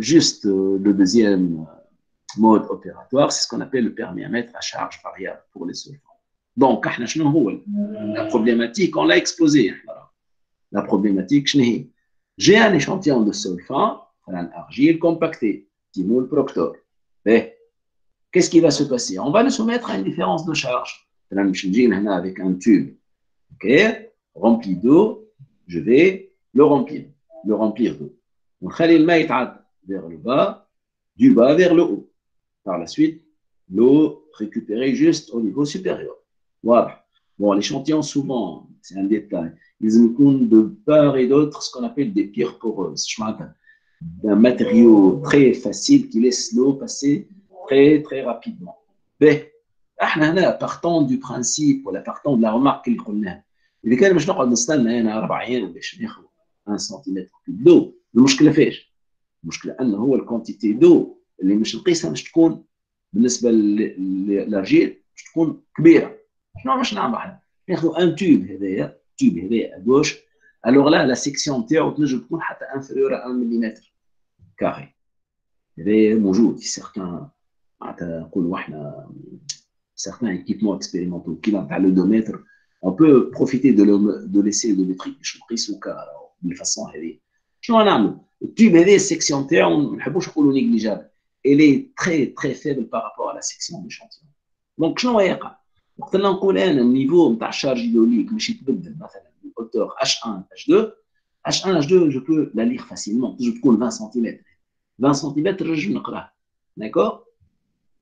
juste le deuxième mode opératoire, c'est ce qu'on appelle le perméamètre à charge variable pour les solvants. Donc, la problématique, on l'a exposée. La problématique, j'ai un échantillon de solvant, un argile compacté, Timoul Proctor. Mais, qu'est-ce qui va se passer? On va le soumettre à une différence de charge. Avec un tube, ok, rempli d'eau, je vais le remplir d'eau. Donc, le maït vers le bas, du bas vers le haut. Par la suite, l'eau récupérée juste au niveau supérieur. Voilà. Bon, l'échantillon, souvent, c'est un détail, ils incluent de part et d'autre ce qu'on appelle des pierres poreuses. Un matériau très facile qui laisse l'eau passer très, très rapidement. Mais, partant du principe, ou partant de la remarque qu'il connaît, إذا كان باش نقعد نستنى أنا 4 أيام باش ناخذ 1 سنتيمتر كوب دو، المشكلة فاش؟ المشكلة أنه هو الكونتيتي دو اللي مش نقيسها مش تكون بالنسبة للأرجيل مش تكون كبيرة. شنو باش نعمل احنا؟ ناخذ ان تيوب هذايا ادوش، الوغ لا سيكسيون تاعو تنجم تكون حتى انفيريور 1 ملم كاري. هذا موجود في سيغتان، معناتها نقولوا احنا certains équipements expérimentaux qui vont le 2 mètres, on peut profiter de l'essai de métrique باش نقيسوا بالفاصون هذه. شنو نعمل؟ التيوب هذه السيكسيون تاعو ما نحبوش نقولوا نيجليجابل، elle est très très faible par rapport à la section d'échantillon. Donc شنو يقع؟ وقت اللي نقول انا النيفو نتاع الشارج هيدروليك ماشي يتبدل مثلا من اوتور H1 H2 جو بو لا ليغ فاسيلمون، تنجم تكون 20 سنتيمتر 20 سنتيمتر نجم نقراه، داكور.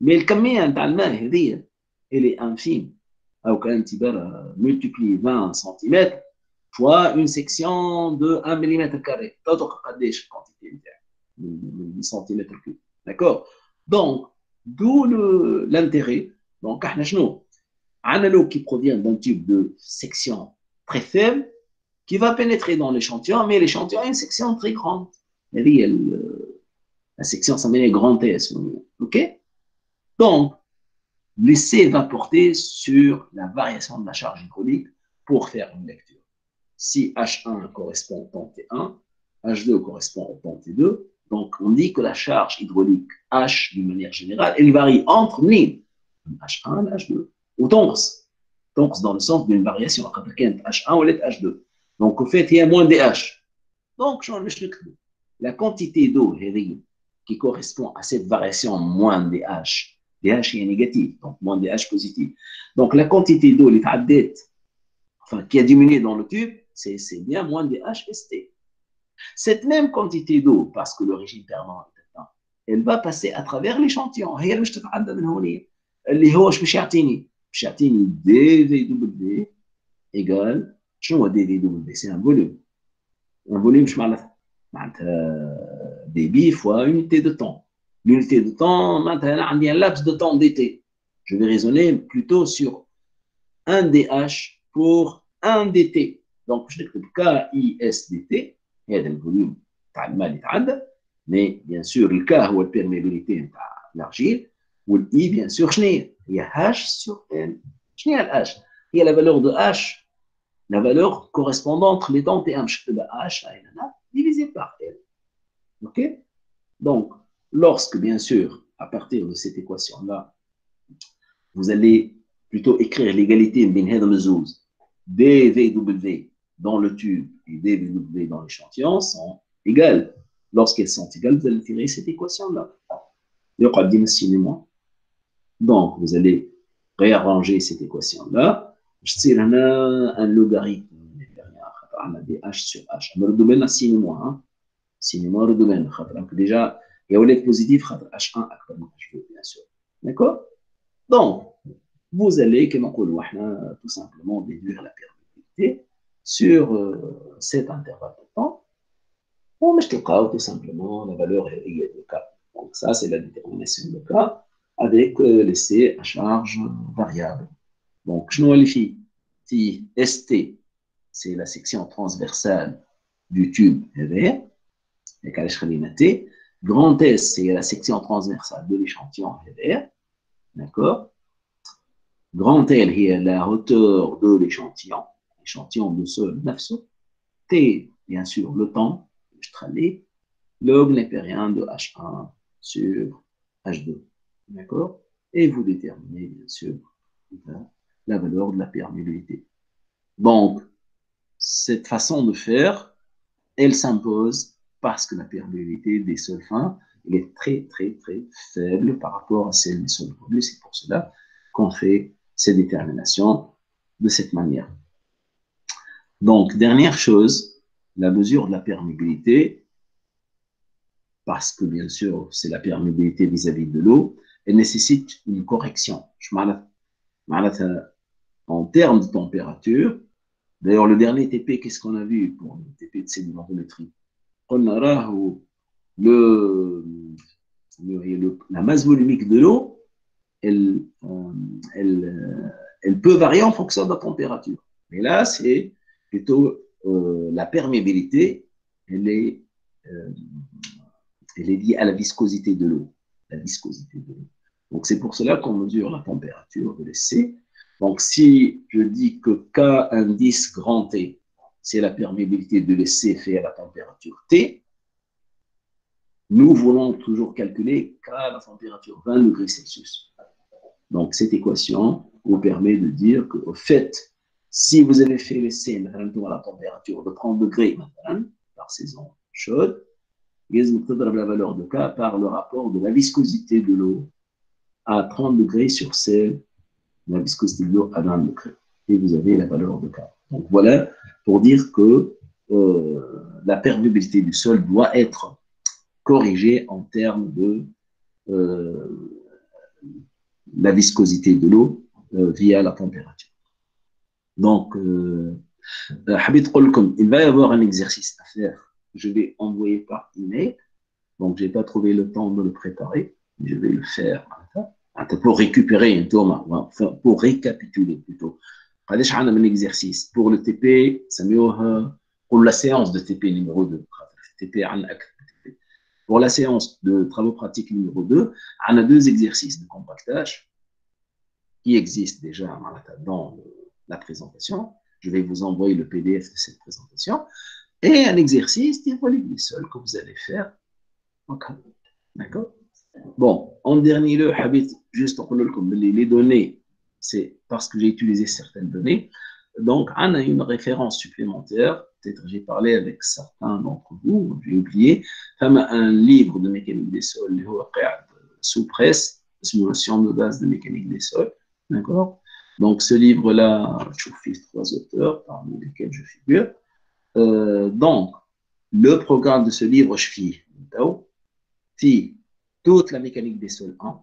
مي الكميه نتاع الماء هذه اللي انفيم، او كان تبار ملتيبلي 20 سنتيمتر فوا اون سيكسيون دو 1 ملم كاري، تطلق قداش الكونتيتي نتاعها من سنتيمتر كوب، داكور. دونك دو l'intérêt. Donc احنا شنو؟ Un eau qui provient d'un tube de section très faible qui va pénétrer dans l'échantillon, mais l'échantillon a une section très grande. La section s'appelle grand S. OK? Donc, l'essai va porter sur la variation de la charge hydraulique pour faire une lecture. Si H1 correspond au temps T1, H2 correspond au temps T2, donc on dit que la charge hydraulique H, d'une manière générale, elle varie entre H1 et H2. Ou donc dans le sens d'une variation H1 ou H2. Donc au fait il y a moins DH. Donc la quantité d'eau qui correspond à cette variation moins DH, DH est négatif, donc moins DH positif. Donc la quantité d'eau qui a diminué dans le tube, c'est bien moins DH ST. Cette même quantité d'eau, parce que le régime permanent est atteint, elle va passer à travers l'échantillon. هي اللي مش تتعدى من هوني اللي هو باش يعطيني dV W égale شنو هو dV W؟ c'est un volume. Un volume je معناتها dB fois unité de temps. L'unité de temps معناتها أنا عندي un laps de temps dt. Je vais raisonner plutôt sur 1 dH pour 1 dt. Donc باش نكتب KIS dt هذا الفوليوم تاع الماء اللي يتعدى. Mais bien sûr le K هو البيرميابيليتي نتاع الارجيل، والاي bien sûr شنو هي H sur L. شنو هي H؟ هي la valeur de H, la valeur correspondant entre les temps T1 مش كتبها H divisé par L. OK? Donc lorsque bien sûr à partir de cette équation là vous allez plutôt écrire l'égalité بين هذا الزوز dVW dans le tube et dVW dans l'échantillon sont égales. Lorsqu'elles sont égales, vous allez tirer cette équation-là. Donc, vous allez réarranger cette équation-là. Je tire un logarithme dH sur H. On signe-moi. Signe-moi, déjà, il y a un positif, H1, H2, bien sûr. D'accord? Donc, vous allez, tout simplement déduire la perméabilité sur cet intervalle de temps. Bon, mais je te parle tout simplement la valeur de K. Donc ça, c'est la détermination de K avec l'essai à charge variable. Donc, je nous si ST, c'est la section transversale du tube EVR, grand S, c'est la section transversale de l'échantillon EVR, d'accord? Grand L, c'est la hauteur de l'échantillon de sol 900. T, bien sûr, le temps. Log népérien de H1 sur H2. D'accord? Et vous déterminez, bien sûr, la valeur de la perméabilité. Donc, cette façon de faire, elle s'impose parce que la perméabilité des sols fins, elle est très, très, très faible par rapport à celle des sols moelleux. C'est pour cela qu'on fait ces déterminations de cette manière. Donc, dernière chose, la mesure de la perméabilité, parce que bien sûr, c'est la perméabilité vis-à-vis de l'eau, elle nécessite une correction. En termes de température, d'ailleurs, le dernier TP, qu'est-ce qu'on a vu pour le TP de sédimentométrie? On a la masse volumique de l'eau, elle peut varier en fonction de la température. Mais là, c'est plutôt la perméabilité, elle est liée à la viscosité de l'eau. La viscosité de l'eau. Donc, c'est pour cela qu'on mesure la température de l'essai. Donc, si je dis que K indice grand T, c'est la perméabilité de l'essai fait à la température T, nous voulons toujours calculer K à la température 20 degrés Celsius. Donc, cette équation vous permet de dire qu'au fait, si vous avez fait l'essai à la température de 30 degrés par saison chaude, vous avez la valeur de K par le rapport de la viscosité de l'eau à 30 degrés sur celle de la viscosité de l'eau à 20 degrés. Et vous avez la valeur de K. Donc, voilà pour dire que la perméabilité du sol doit être corrigée en termes de la viscosité de l'eau via la température. Donc, il va y avoir un exercice à faire. Je vais envoyer par email. Donc, je n'ai pas trouvé le temps de le préparer. Je vais le faire pour récupérer enfin, pour récapituler plutôt. Un exercice pour le TP, pour la séance de TP numéro 2. Pour la séance de travaux pratiques numéro 2, on a deux exercices de compactage qui existent déjà dans la présentation. Je vais vous envoyer le PDF de cette présentation. Et un exercice d'hydraulique des sols que vous allez faire. Okay. D'accord? Bon, en dernier lieu, juste pour les données, c'est parce que j'ai utilisé certaines données. Donc, on a une référence supplémentaire. Peut-être j'ai parlé avec certains d'entre vous, j'ai oublié. Un livre de mécanique des sols, sous presse, simulation de base de mécanique des sols. D'accord? Donc, ce livre-là, je vous fais 3 auteurs, parmi lesquels je figure. Donc, le programme de ce livre, je fais toute la mécanique des sols 1.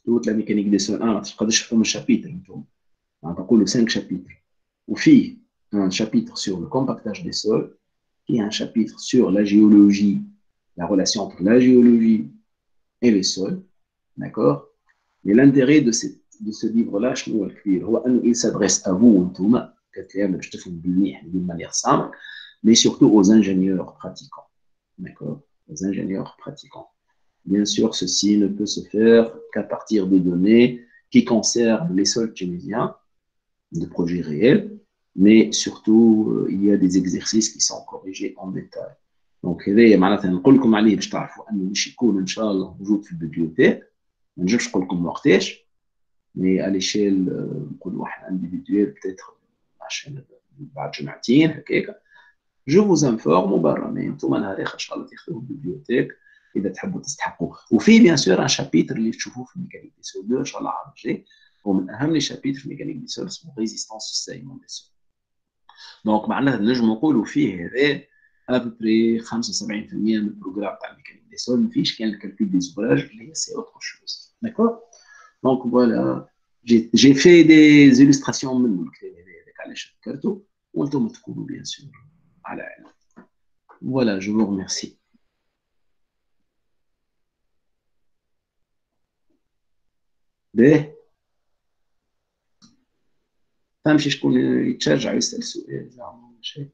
Toute la mécanique des sols 1, je fais un chapitre. On a 5 chapitres. Ou fait un chapitre sur le compactage des sols et un chapitre sur la géologie, la relation entre la géologie et les sols. D'accord? Mais l'intérêt de ce livre-là, il s'adresse à vous, d'une manière simple, mais surtout aux ingénieurs pratiquants. D'accord? Aux ingénieurs pratiquants. Bien sûr, ceci ne peut se faire qu'à partir de données qui concernent les sols tunisiens, de projets réels, mais surtout, il y a des exercices qui sont corrigés en détail. Donc, هذايا معناتها نقول لكم عليه باش تعرفوا انه مش يكون ان شاء الله موجود في البيبليوتيك. ما نجمش نقول لكم وقتاش، مي على شيل نقول واحد انديفيدويل بتاتر عشان بعد جمعتين هكاك. جو فوز انفورم وبرا، مي انتم نهار اخر ان شاء الله تاخذوه في البيبليوتيك اذا تحبوا تستحقوه. وفي بيان سور ان شابيتر اللي تشوفوه في الميكانيك دي سول 2 ان شاء الله عام الجاي، ومن اهم لي شابيتر في الميكانيك دي سول اسمه ريزيستانس السايمون دي سول. دونك معناها نجم نقولوا فيه هذا ابري 75% من البروغرام تاع الميكانيك دي سول. مفيش كان الكالكول دي زوراج اللي هي سي اوتر شوز. داكور؟ دونك فوالا جي في دي زيلستراسيون من الكلام هذاك علاش ذكرته، وانتم تكونوا بيان سور على علم. فوالا جو فو ريميرسي. باهي فهمتي شكون يتشجع يسال سؤال زعما شيء.